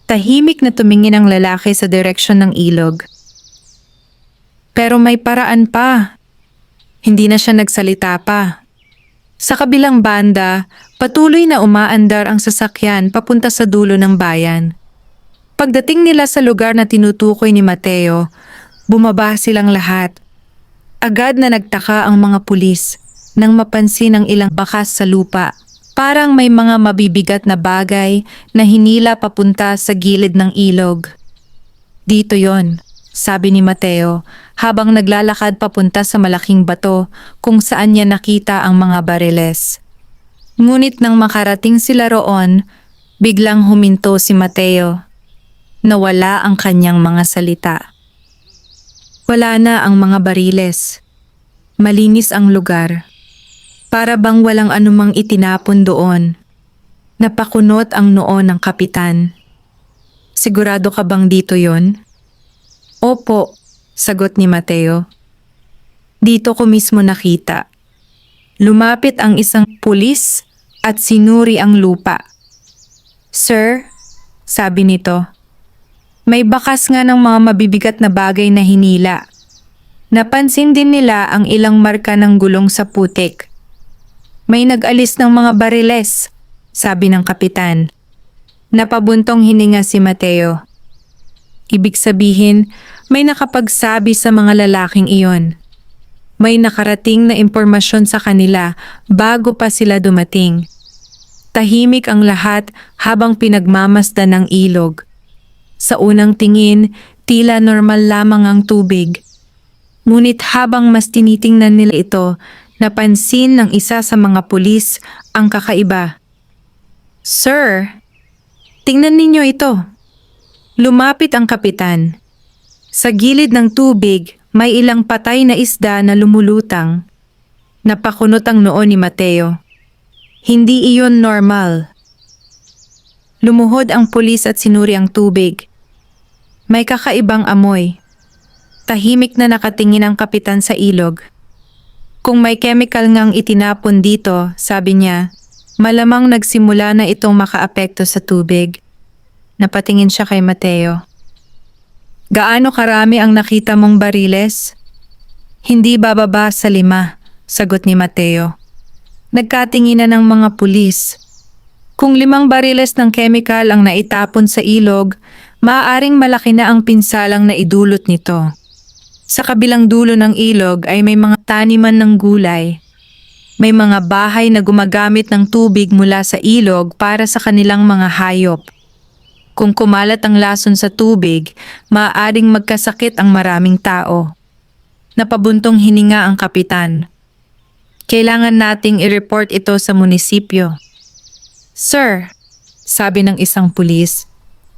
A: Tahimik na tumingin ang lalaki sa direksyon ng ilog. Pero may paraan pa. Hindi na siya nagsalita pa. Sa kabilang banda, patuloy na umaandar ang sasakyan papunta sa dulo ng bayan. Pagdating nila sa lugar na tinutukoy ni Mateo, bumaba silang lahat. Agad na nagtaka ang mga pulis nang mapansin ang ilang bakas sa lupa. Parang may mga mabibigat na bagay na hinila papunta sa gilid ng ilog. Dito yon, sabi ni Mateo habang naglalakad papunta sa malaking bato kung saan niya nakita ang mga bariles. Ngunit nang makarating sila roon, biglang huminto si Mateo. Nawala ang kanyang mga salita. Wala na ang mga bariles. Malinis ang lugar. Para bang walang anumang itinapon doon. Napakunot ang noo ng kapitan. Sigurado ka bang dito yon? Opo, sagot ni Mateo. Dito ko mismo nakita. Lumapit ang isang pulis at sinuri ang lupa. Sir, sabi nito, may bakas nga ng mga mabibigat na bagay na hinila. Napansin din nila ang ilang marka ng gulong sa putik. May nag-alis ng mga bariles, sabi ng kapitan. Napabuntong hininga si Mateo. Ibig sabihin, may nakapagsabi sa mga lalaking iyon. May nakarating na impormasyon sa kanila bago pa sila dumating. Tahimik ang lahat habang pinagmamasdan ng ilog. Sa unang tingin, tila normal lamang ang tubig. Ngunit habang mas tinitingnan nila ito, napansin ng isa sa mga pulis ang kakaiba. Sir, tingnan ninyo ito. Lumapit ang kapitan. Sa gilid ng tubig, may ilang patay na isda na lumulutang. Napakunot ang noo ni Mateo. Hindi iyon normal. Lumuhod ang pulis at sinuri ang tubig. May kakaibang amoy. Tahimik na nakatingin ang kapitan sa ilog. Kung may chemical ngang itinapon dito, sabi niya, malamang nagsimula na itong makaapekto sa tubig. Napatingin siya kay Mateo. Gaano karami ang nakita mong bariles? Hindi bababa sa 5, sagot ni Mateo. Nagkatinginan ng mga pulis. Kung 5 bariles ng chemical ang naitapon sa ilog, maaaring malaki na ang pinsalang na idulot nito. Sa kabilang dulo ng ilog ay may mga taniman ng gulay. May mga bahay na gumagamit ng tubig mula sa ilog para sa kanilang mga hayop. Kung kumalat ang lason sa tubig, maaaring magkasakit ang maraming tao. Napabuntong hininga ang kapitan. Kailangan nating i-report ito sa munisipyo. Sir, sabi ng isang pulis,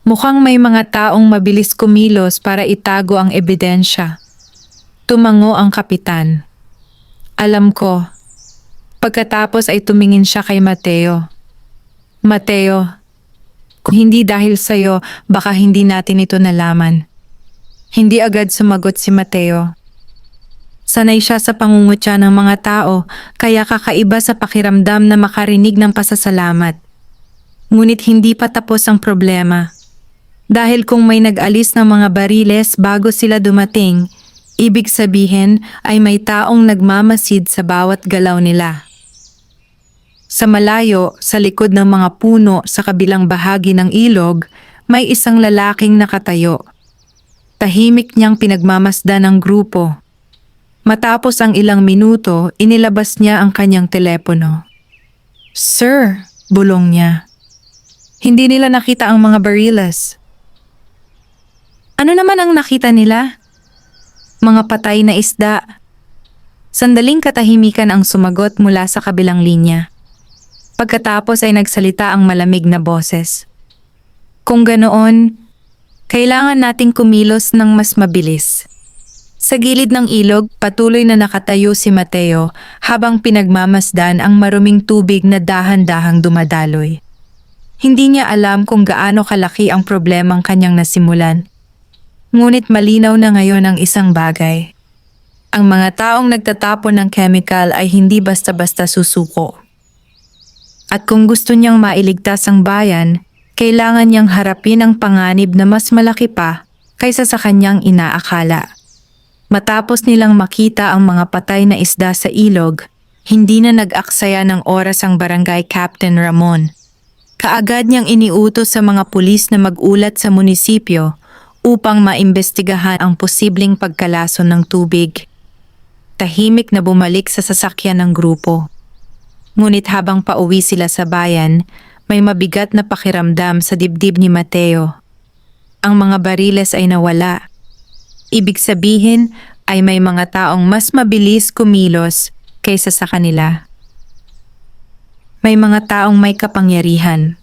A: mukhang may mga taong mabilis kumilos para itago ang ebidensya. Tumango ang kapitan. Alam ko. Pagkatapos ay tumingin siya kay Mateo. Mateo, kung hindi dahil sa'yo, baka hindi natin ito nalaman. Hindi agad sumagot si Mateo. Sanay siya sa pangungutya ng mga tao, kaya kakaiba sa pakiramdam na makarinig ng pasasalamat. Ngunit hindi pa tapos ang problema. Dahil kung may nag-alis ng mga bariles bago sila dumating, ibig sabihin ay may taong nagmamasid sa bawat galaw nila. Sa malayo, sa likod ng mga puno sa kabilang bahagi ng ilog, may isang lalaking nakatayo. Tahimik niyang pinagmamasdan ng grupo. Matapos ang ilang minuto, inilabas niya ang kanyang telepono. Sir, bulong niya. Hindi nila nakita ang mga bariles. Ano naman ang nakita nila? Mga patay na isda. Sandaling katahimikan ang sumagot mula sa kabilang linya. Pagkatapos ay nagsalita ang malamig na boses. Kung ganoon, kailangan nating kumilos ng mas mabilis. Sa gilid ng ilog, patuloy na nakatayo si Mateo habang pinagmamasdan ang maruming tubig na dahan-dahang dumadaloy. Hindi niya alam kung gaano kalaki ang problemang kanyang nasimulan. Ngunit malinaw na ngayon ang isang bagay. Ang mga taong nagtatapon ng chemical ay hindi basta-basta susuko. At kung gusto niyang mailigtas ang bayan, kailangan niyang harapin ang panganib na mas malaki pa kaysa sa kanyang inaakala. Matapos nilang makita ang mga patay na isda sa ilog, hindi na nag-aksaya ng oras ang barangay Captain Ramon. Kaagad niyang iniutos sa mga pulis na mag-ulat sa munisipyo upang maimbestigahan ang posibleng pagkalason ng tubig. Tahimik na bumalik sa sasakyan ng grupo. Ngunit habang pauwi sila sa bayan, may mabigat na pakiramdam sa dibdib ni Mateo. Ang mga bariles ay nawala. Ibig sabihin ay may mga taong mas mabilis kumilos kaysa sa kanila. May mga taong may kapangyarihan.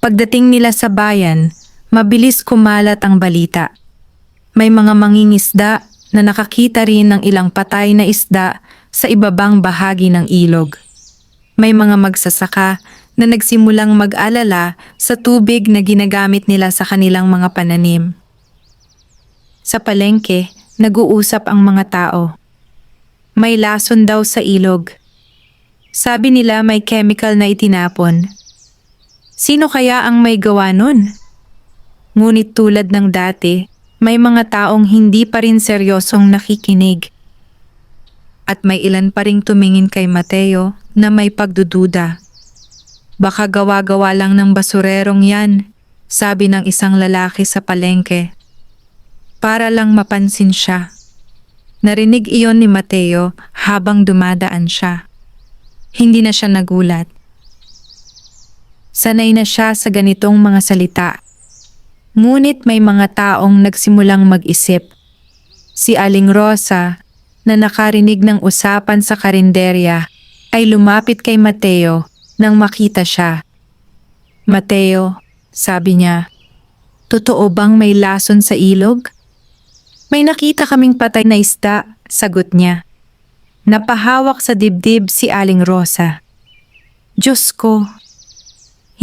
A: Pagdating nila sa bayan, mabilis kumalat ang balita. May mga mangingisda na nakakita rin ng ilang patay na isda sa ibabang bahagi ng ilog. May mga magsasaka na nagsimulang mag-alala sa tubig na ginagamit nila sa kanilang mga pananim. Sa palengke, nag-uusap ang mga tao. May lason daw sa ilog. Sabi nila may chemical na itinapon. Sino kaya ang may gawa nun? Ngunit tulad ng dati, may mga taong hindi pa rin seryosong nakikinig. At may ilan pa ring tumingin kay Mateo na may pagdududa. Baka gawa-gawa lang ng basurerong yan, sabi ng isang lalaki sa palengke. Para lang mapansin siya. Narinig iyon ni Mateo habang dumadaan siya. Hindi na siya nagulat. Sanay na siya sa ganitong mga salita. Ngunit may mga taong nagsimulang mag-isip. Si Aling Rosa, na nakarinig ng usapan sa karinderya, ay lumapit kay Mateo nang makita siya. Mateo, sabi niya, totoo bang may lason sa ilog? May nakita kaming patay na isda, sagot niya. Napahawak sa dibdib si Aling Rosa. Diyos ko,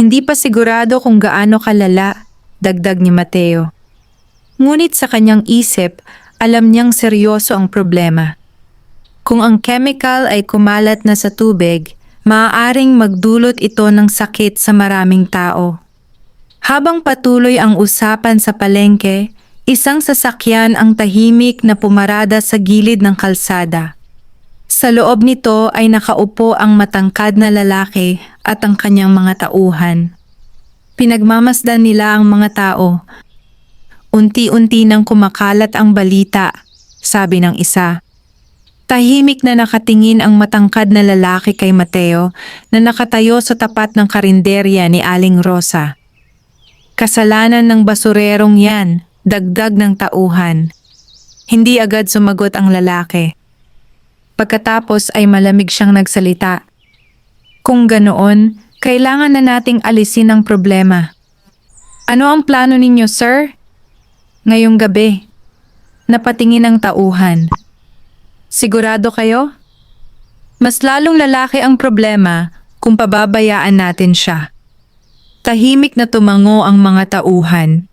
A: Hindi pa sigurado kung gaano kalala, dagdag ni Mateo. Ngunit sa kanyang isip, alam niyang seryoso ang problema. Kung ang chemical ay kumalat na sa tubig, maaaring magdulot ito ng sakit sa maraming tao. Habang patuloy ang usapan sa palengke, isang sasakyan ang tahimik na pumarada sa gilid ng kalsada. Sa loob nito ay nakaupo ang matangkad na lalaki at ang kanyang mga tauhan. Pinagmamasdan nila ang mga tao. Unti-unti nang kumakalat ang balita, sabi ng isa. Tahimik na nakatingin ang matangkad na lalaki kay Mateo na nakatayo sa tapat ng karinderya ni Aling Rosa. Kasalanan ng basurerong yan, dagdag ng tauhan. Hindi agad sumagot ang lalaki. Pagkatapos ay malamig siyang nagsalita. Kung ganoon, kailangan na nating alisin ang problema. Ano ang plano ninyo, sir? Ngayong gabi, napatingin ang tauhan. Sigurado kayo? Mas lalong lalaki ang problema kung pababayaan natin siya. Tahimik na tumango ang mga tauhan.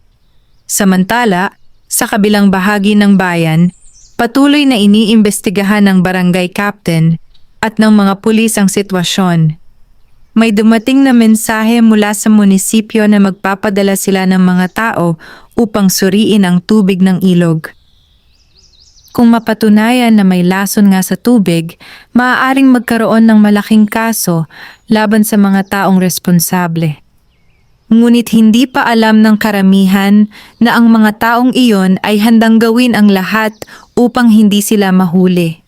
A: Samantala, sa kabilang bahagi ng bayan, patuloy na iniimbestigahan ng barangay captain at ng mga pulis ang sitwasyon. May dumating na mensahe mula sa munisipyo na magpapadala sila ng mga tao upang suriin ang tubig ng ilog. Kung mapatunayan na may lason nga sa tubig, maaaring magkaroon ng malaking kaso laban sa mga taong responsable. Ngunit hindi pa alam ng karamihan na ang mga taong iyon ay handang gawin ang lahat upang hindi sila mahuli.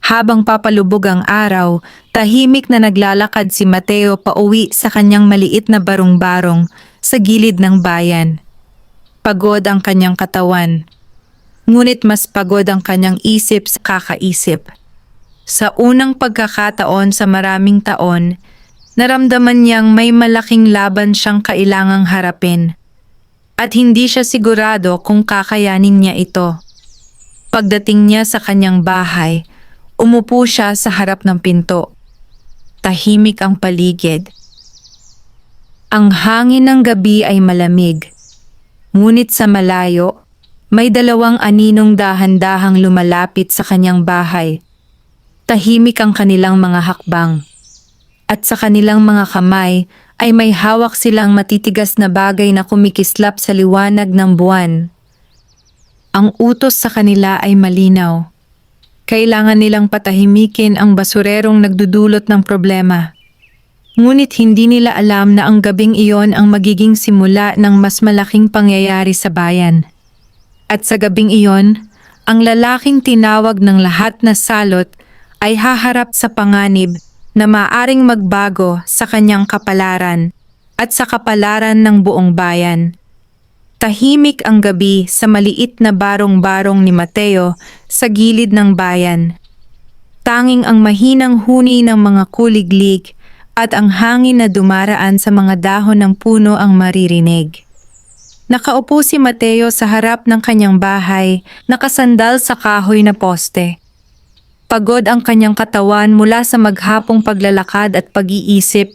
A: Habang papalubog ang araw, tahimik na naglalakad si Mateo pauwi sa kanyang maliit na barong-barong sa gilid ng bayan. Pagod ang kanyang katawan. Ngunit mas pagod ang kanyang isip sa kakaisip. Sa unang pagkakataon sa maraming taon, naramdaman niyang may malaking laban siyang kailangang harapin. At hindi siya sigurado kung kakayanin niya ito. Pagdating niya sa kanyang bahay, umupo siya sa harap ng pinto. Tahimik ang paligid. Ang hangin ng gabi ay malamig. Ngunit sa malayo, may dalawang aninong dahan-dahang lumalapit sa kanyang bahay. Tahimik ang kanilang mga hakbang. At sa kanilang mga kamay ay may hawak silang matitigas na bagay na kumikislap sa liwanag ng buwan. Ang utos sa kanila ay malinaw. Kailangan nilang patahimikin ang basurerong nagdudulot ng problema. Ngunit hindi nila alam na ang gabing iyon ang magiging simula ng mas malaking pangyayari sa bayan. At sa gabing iyon, ang lalaking tinawag ng lahat na salot ay haharap sa panganib na maaring magbago sa kanyang kapalaran at sa kapalaran ng buong bayan. Tahimik ang gabi sa maliit na barong-barong ni Mateo sa gilid ng bayan. Tanging ang mahinang huni ng mga kuliglig at ang hangin na dumaraan sa mga dahon ng puno ang maririnig. Nakaupo si Mateo sa harap ng kanyang bahay, nakasandal sa kahoy na poste. Pagod ang kanyang katawan mula sa maghapong paglalakad at pag-iisip,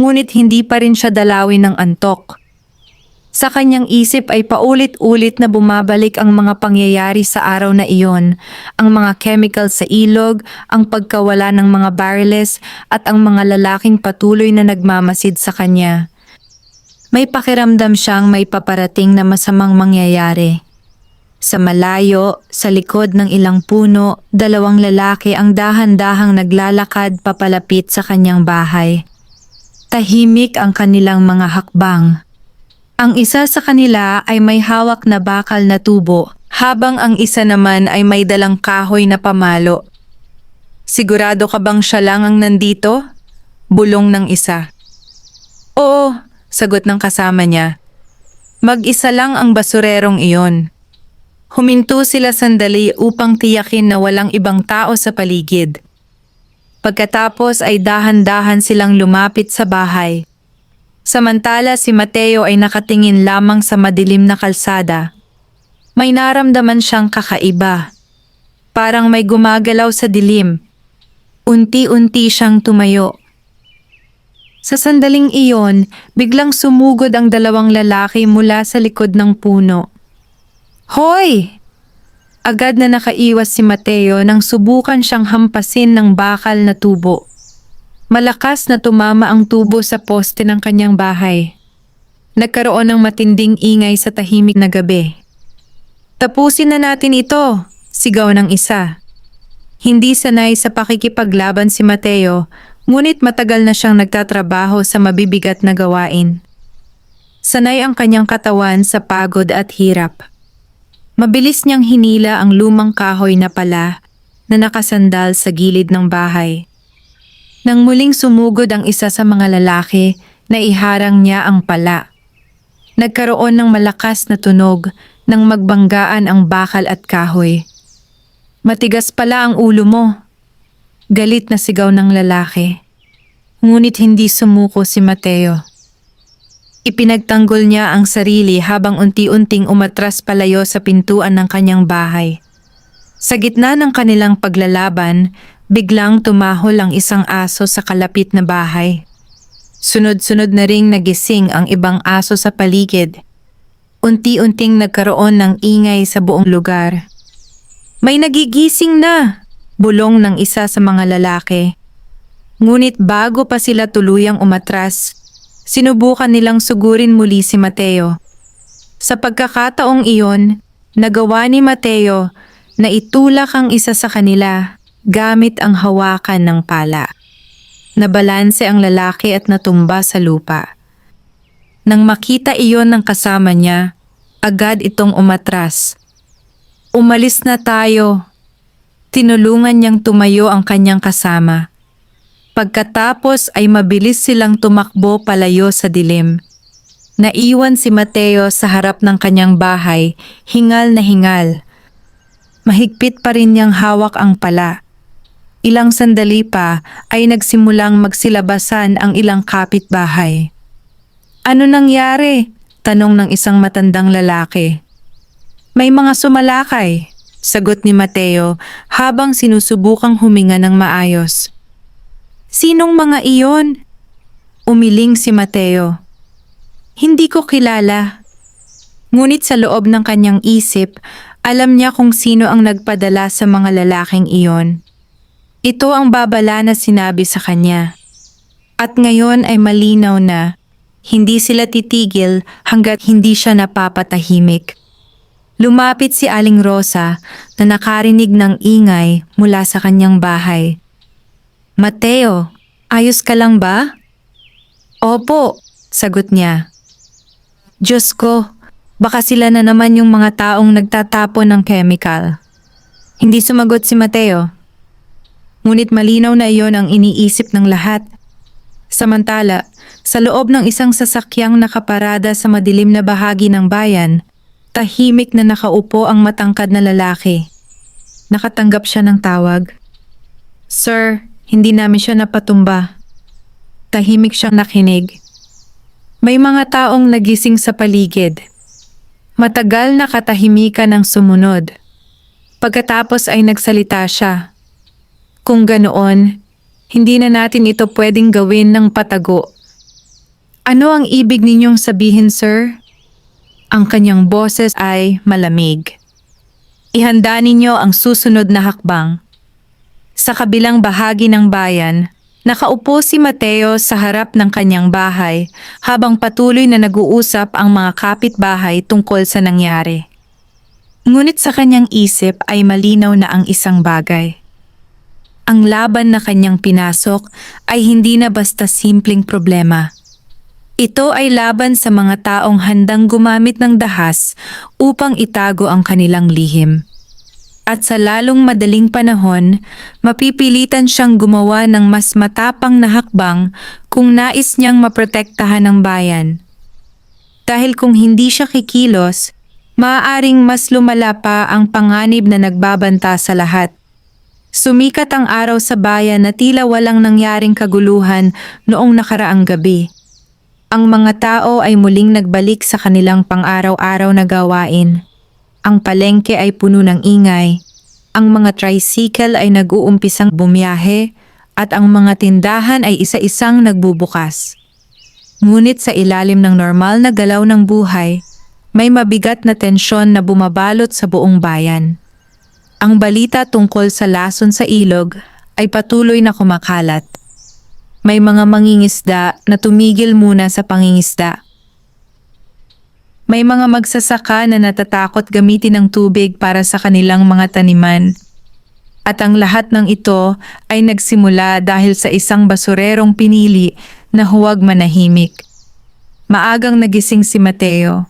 A: ngunit hindi pa rin siya dalawin ng antok. Sa kanyang isip ay paulit-ulit na bumabalik ang mga pangyayari sa araw na iyon, ang mga chemical sa ilog, ang pagkawala ng mga barriles at ang mga lalaking patuloy na nagmamasid sa kanya. May pakiramdam siyang may paparating na masamang mangyayari. Sa malayo, sa likod ng ilang puno, dalawang lalaki ang dahan-dahang naglalakad papalapit sa kanyang bahay. Tahimik ang kanilang mga hakbang. Ang isa sa kanila ay may hawak na bakal na tubo, habang ang isa naman ay may dalang kahoy na pamalo. Sigurado ka bang siya lang ang nandito? Bulong ng isa. Oo, sagot ng kasama niya. Mag-isa lang ang basurerong iyon. Huminto sila sandali upang tiyakin na walang ibang tao sa paligid. Pagkatapos ay dahan-dahan silang lumapit sa bahay. Samantala si Mateo ay nakatingin lamang sa madilim na kalsada. May naramdaman siyang kakaiba. Parang may gumagalaw sa dilim. Unti-unti siyang tumayo. Sa sandaling iyon, biglang sumugod ang dalawang lalaki mula sa likod ng puno. Hoy! Agad na nakaiwas si Mateo nang subukan siyang hampasin ng bakal na tubo. Malakas na tumama ang tubo sa poste ng kanyang bahay. Nagkaroon ng matinding ingay sa tahimik na gabi. Tapusin na natin ito, sigaw ng isa. Hindi sanay sa pakikipaglaban si Mateo, ngunit matagal na siyang nagtatrabaho sa mabibigat na gawain. Sanay ang kanyang katawan sa pagod at hirap. Mabilis niyang hinila ang lumang kahoy na pala na nakasandal sa gilid ng bahay. Nang muling sumugod ang isa sa mga lalaki, naiharang niya ang pala. Nagkaroon ng malakas na tunog nang magbanggaan ang bakal at kahoy. Matigas pala ang ulo mo. Galit na sigaw ng lalaki. Ngunit hindi sumuko si Mateo. Ipinagtanggol niya ang sarili habang unti-unting umatras palayo sa pintuan ng kanyang bahay. Sa gitna ng kanilang paglalaban, biglang tumahol ang isang aso sa kalapit na bahay. Sunod-sunod na ring nagising ang ibang aso sa paligid. Unti-unting nagkaroon ng ingay sa buong lugar. May nagigising na! Bulong ng isa sa mga lalaki. Ngunit bago pa sila tuluyang umatras, sinubukan nilang sugurin muli si Mateo. Sa pagkakataong iyon, nagawa ni Mateo na itulak ang isa sa kanila gamit ang hawakan ng pala. Nabalanse ang lalaki at natumba sa lupa. Nang makita iyon ng kasama niya, agad itong umatras. Umalis na tayo. Tinulungan niyang tumayo ang kanyang kasama. Pagkatapos ay mabilis silang tumakbo palayo sa dilim. Naiwan si Mateo sa harap ng kanyang bahay, hingal na hingal. Mahigpit pa rin niyang hawak ang pala. Ilang sandali pa ay nagsimulang magsilabasan ang ilang kapitbahay. Ano nangyari? Tanong ng isang matandang lalaki. May mga sumalakay, sagot ni Mateo habang sinusubukang huminga ng maayos. Sinong mga iyon? Umiling si Mateo. Hindi ko kilala. Ngunit sa loob ng kanyang isip, alam niya kung sino ang nagpadala sa mga lalaking iyon. Ito ang babala na sinabi sa kanya. At ngayon ay malinaw na hindi sila titigil hanggat hindi siya napapatahimik. Lumapit si Aling Rosa na nakarinig ng ingay mula sa kanyang bahay. Mateo, ayos ka lang ba? Opo, sagot niya. Diyos ko, baka sila na naman yung mga taong nagtatapon ng chemical. Hindi sumagot si Mateo. Ngunit malinaw na iyon ang iniisip ng lahat. Samantala, sa loob ng isang sasakyang nakaparada sa madilim na bahagi ng bayan, tahimik na nakaupo ang matangkad na lalaki. Nakatanggap siya ng tawag. Sir, hindi namin siya napatumba. Tahimik siyang nakinig. May mga taong nagising sa paligid. Matagal na katahimikan ang sumunod. Pagkatapos ay nagsalita siya. Kung ganoon, hindi na natin ito pwedeng gawin ng patago. Ano ang ibig ninyong sabihin, sir? Ang kanyang boses ay malamig. Ihanda ninyo ang susunod na hakbang. Sa kabilang bahagi ng bayan, nakaupo si Mateo sa harap ng kanyang bahay habang patuloy na nag-uusap ang mga kapitbahay tungkol sa nangyari. Ngunit sa kanyang isip ay malinaw na ang isang bagay. Ang laban na kanyang pinasok ay hindi na basta simpleng problema. Ito ay laban sa mga taong handang gumamit ng dahas upang itago ang kanilang lihim. At sa lalong madaling panahon, mapipilitan siyang gumawa ng mas matapang na hakbang kung nais niyang maprotektahan ang bayan. Dahil kung hindi siya kikilos, maaaring mas lumala pa ang panganib na nagbabanta sa lahat. Sumikat ang araw sa bayan na tila walang nangyaring kaguluhan noong nakaraang gabi. Ang mga tao ay muling nagbalik sa kanilang pang-araw-araw na gawain. Ang palengke ay puno ng ingay. Ang mga tricycle ay nag-uumpisang bumiyahe at ang mga tindahan ay isa-isang nagbubukas. Ngunit sa ilalim ng normal na galaw ng buhay, may mabigat na tensyon na bumabalot sa buong bayan. Ang balita tungkol sa lason sa ilog ay patuloy na kumakalat. May mga mangingisda na tumigil muna sa pangingisda. May mga magsasaka na natatakot gamitin ang tubig para sa kanilang mga taniman. At ang lahat ng ito ay nagsimula dahil sa isang basurerong pinili na huwag manahimik. Maagang nagising si Mateo.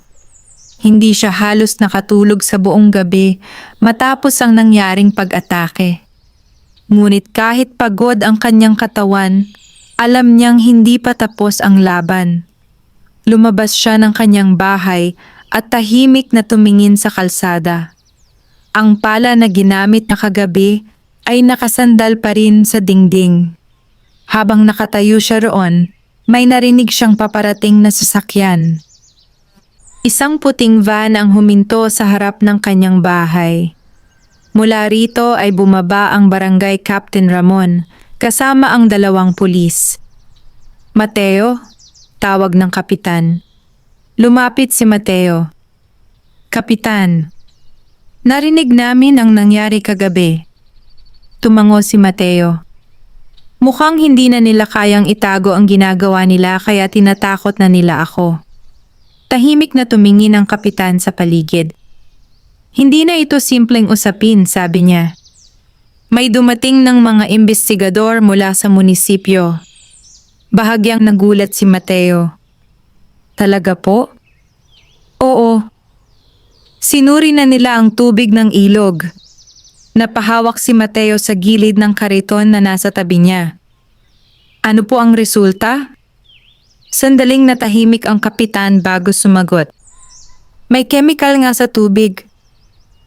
A: Hindi siya halos nakatulog sa buong gabi matapos ang nangyaring pag-atake. Ngunit kahit pagod ang kanyang katawan, alam niyang hindi pa tapos ang laban. Lumabas siya ng kanyang bahay at tahimik na tumingin sa kalsada. Ang pala na ginamit na kagabi ay nakasandal pa rin sa dingding. Habang nakatayo siya roon, may narinig siyang paparating na sasakyan. Isang puting van ang huminto sa harap ng kanyang bahay. Mula rito ay bumaba ang barangay Captain Ramon kasama ang 2 pulis. Mateo, tawag ng kapitan. Lumapit si Mateo. Kapitan, narinig namin ang nangyari kagabi. Tumango si Mateo. Mukhang hindi na nila kayang itago ang ginagawa nila kaya tinatakot na nila ako. Tahimik na tumingin ang kapitan sa paligid. Hindi na ito simpleng usapin, sabi niya. May dumating ng mga imbestigador mula sa munisipyo. Bahagyang nagulat si Mateo. Talaga po? Oo. Sinuri na nila ang tubig ng ilog. Napahawak si Mateo sa gilid ng kariton na nasa tabi niya. Ano po ang resulta? Sandaling natahimik ang kapitan bago sumagot. May chemical nga sa tubig.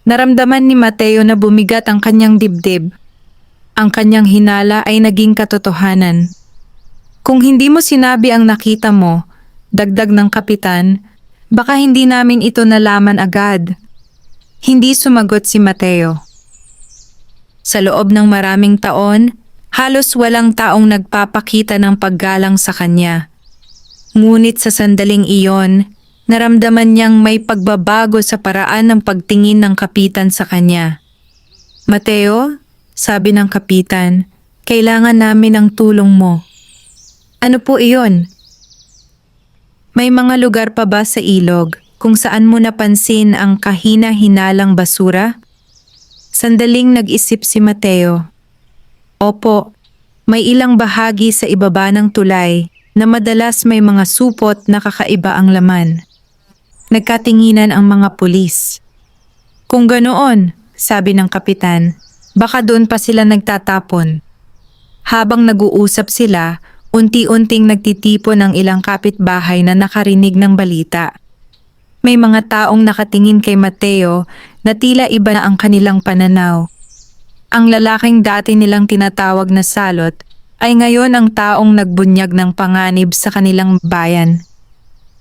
A: Naramdaman ni Mateo na bumigat ang kanyang dibdib. Ang kanyang hinala ay naging katotohanan. Kung hindi mo sinabi ang nakita mo, dagdag ng kapitan, baka hindi namin ito nalaman agad. Hindi sumagot si Mateo. Sa loob ng maraming taon, halos walang taong nagpapakita ng paggalang sa kanya. Ngunit sa sandaling iyon, naramdaman niyang may pagbabago sa paraan ng pagtingin ng kapitan sa kanya. Mateo, sabi ng kapitan, kailangan namin ang tulong mo. Ano po iyon? May mga lugar pa ba sa ilog kung saan mo napansin ang kahina-hinalang basura? Sandaling nag-isip si Mateo. Opo, may ilang bahagi sa ibaba ng tulay na madalas may mga supot na kakaiba ang laman. Nagkatinginan ang mga pulis. Kung ganoon, sabi ng kapitan, baka doon pa sila nagtatapon. Habang nag-uusap sila, unti-unting nagtitipon ang ilang kapitbahay na nakarinig ng balita. May mga taong nakatingin kay Mateo na tila iba na ang kanilang pananaw. Ang lalaking dati nilang tinatawag na salot ay ngayon ang taong nagbunyag ng panganib sa kanilang bayan.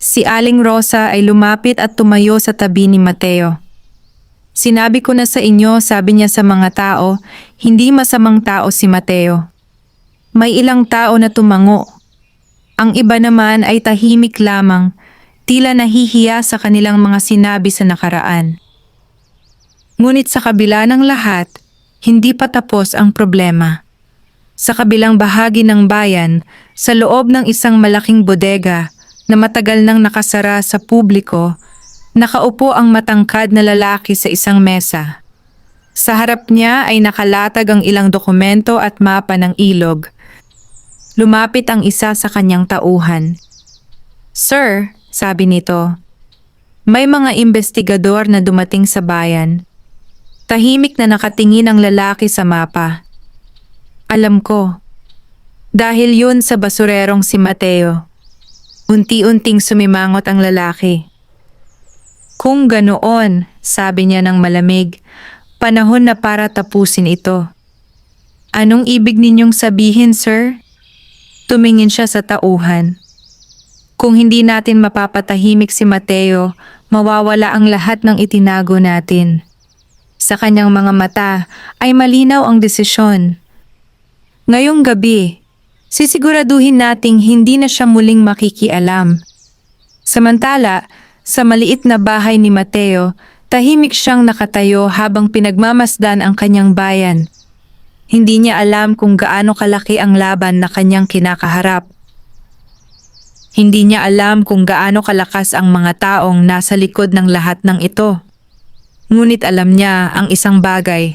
A: Si Aling Rosa ay lumapit at tumayo sa tabi ni Mateo. Sinabi ko na sa inyo, sabi niya sa mga tao, hindi masamang tao si Mateo. May ilang tao na tumango. Ang iba naman ay tahimik lamang, tila nahihiya sa kanilang mga sinabi sa nakaraan. Ngunit sa kabila ng lahat, hindi pa tapos ang problema. Sa kabilang bahagi ng bayan, sa loob ng isang malaking bodega na matagal nang nakasara sa publiko, nakaupo ang matangkad na lalaki sa isang mesa. Sa harap niya ay nakalatag ang ilang dokumento at mapa ng ilog. Lumapit ang isa sa kanyang tauhan. Sir, sabi nito, may mga imbestigador na dumating sa bayan. Tahimik na nakatingin ang lalaki sa mapa. Alam ko. Dahil yun sa basurerong si Mateo. Unti-unting sumimangot ang lalaki. Kung ganoon, sabi niya ng malamig, panahon na para tapusin ito. Anong ibig ninyong sabihin, sir? Tumingin siya sa tauhan. Kung hindi natin mapapatahimik si Mateo, mawawala ang lahat ng itinago natin. Sa kanyang mga mata ay malinaw ang desisyon. Ngayong gabi, sisiguraduhin nating hindi na siya muling makikialam. Samantala, sa maliit na bahay ni Mateo, tahimik siyang nakatayo habang pinagmamasdan ang kanyang bayan. Hindi niya alam kung gaano kalaki ang laban na kanyang kinakaharap. Hindi niya alam kung gaano kalakas ang mga taong nasa likod ng lahat ng ito. Ngunit alam niya ang isang bagay.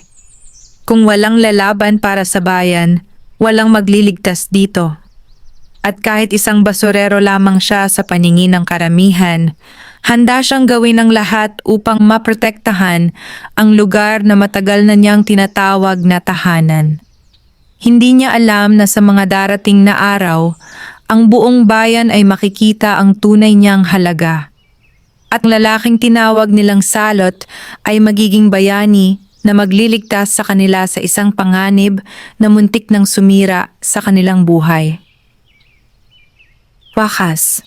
A: Kung walang lalaban para sa bayan, walang magliligtas dito. At kahit isang basurero lamang siya sa paningin ng karamihan, handa siyang gawin ang lahat upang maprotektahan ang lugar na matagal na niyang tinatawag na tahanan. Hindi niya alam na sa mga darating na araw, ang buong bayan ay makikita ang tunay niyang halaga. At ang lalaking tinawag nilang Salot ay magiging bayani na magliligtas sa kanila sa isang panganib na muntik ng sumira sa kanilang buhay. Wakas.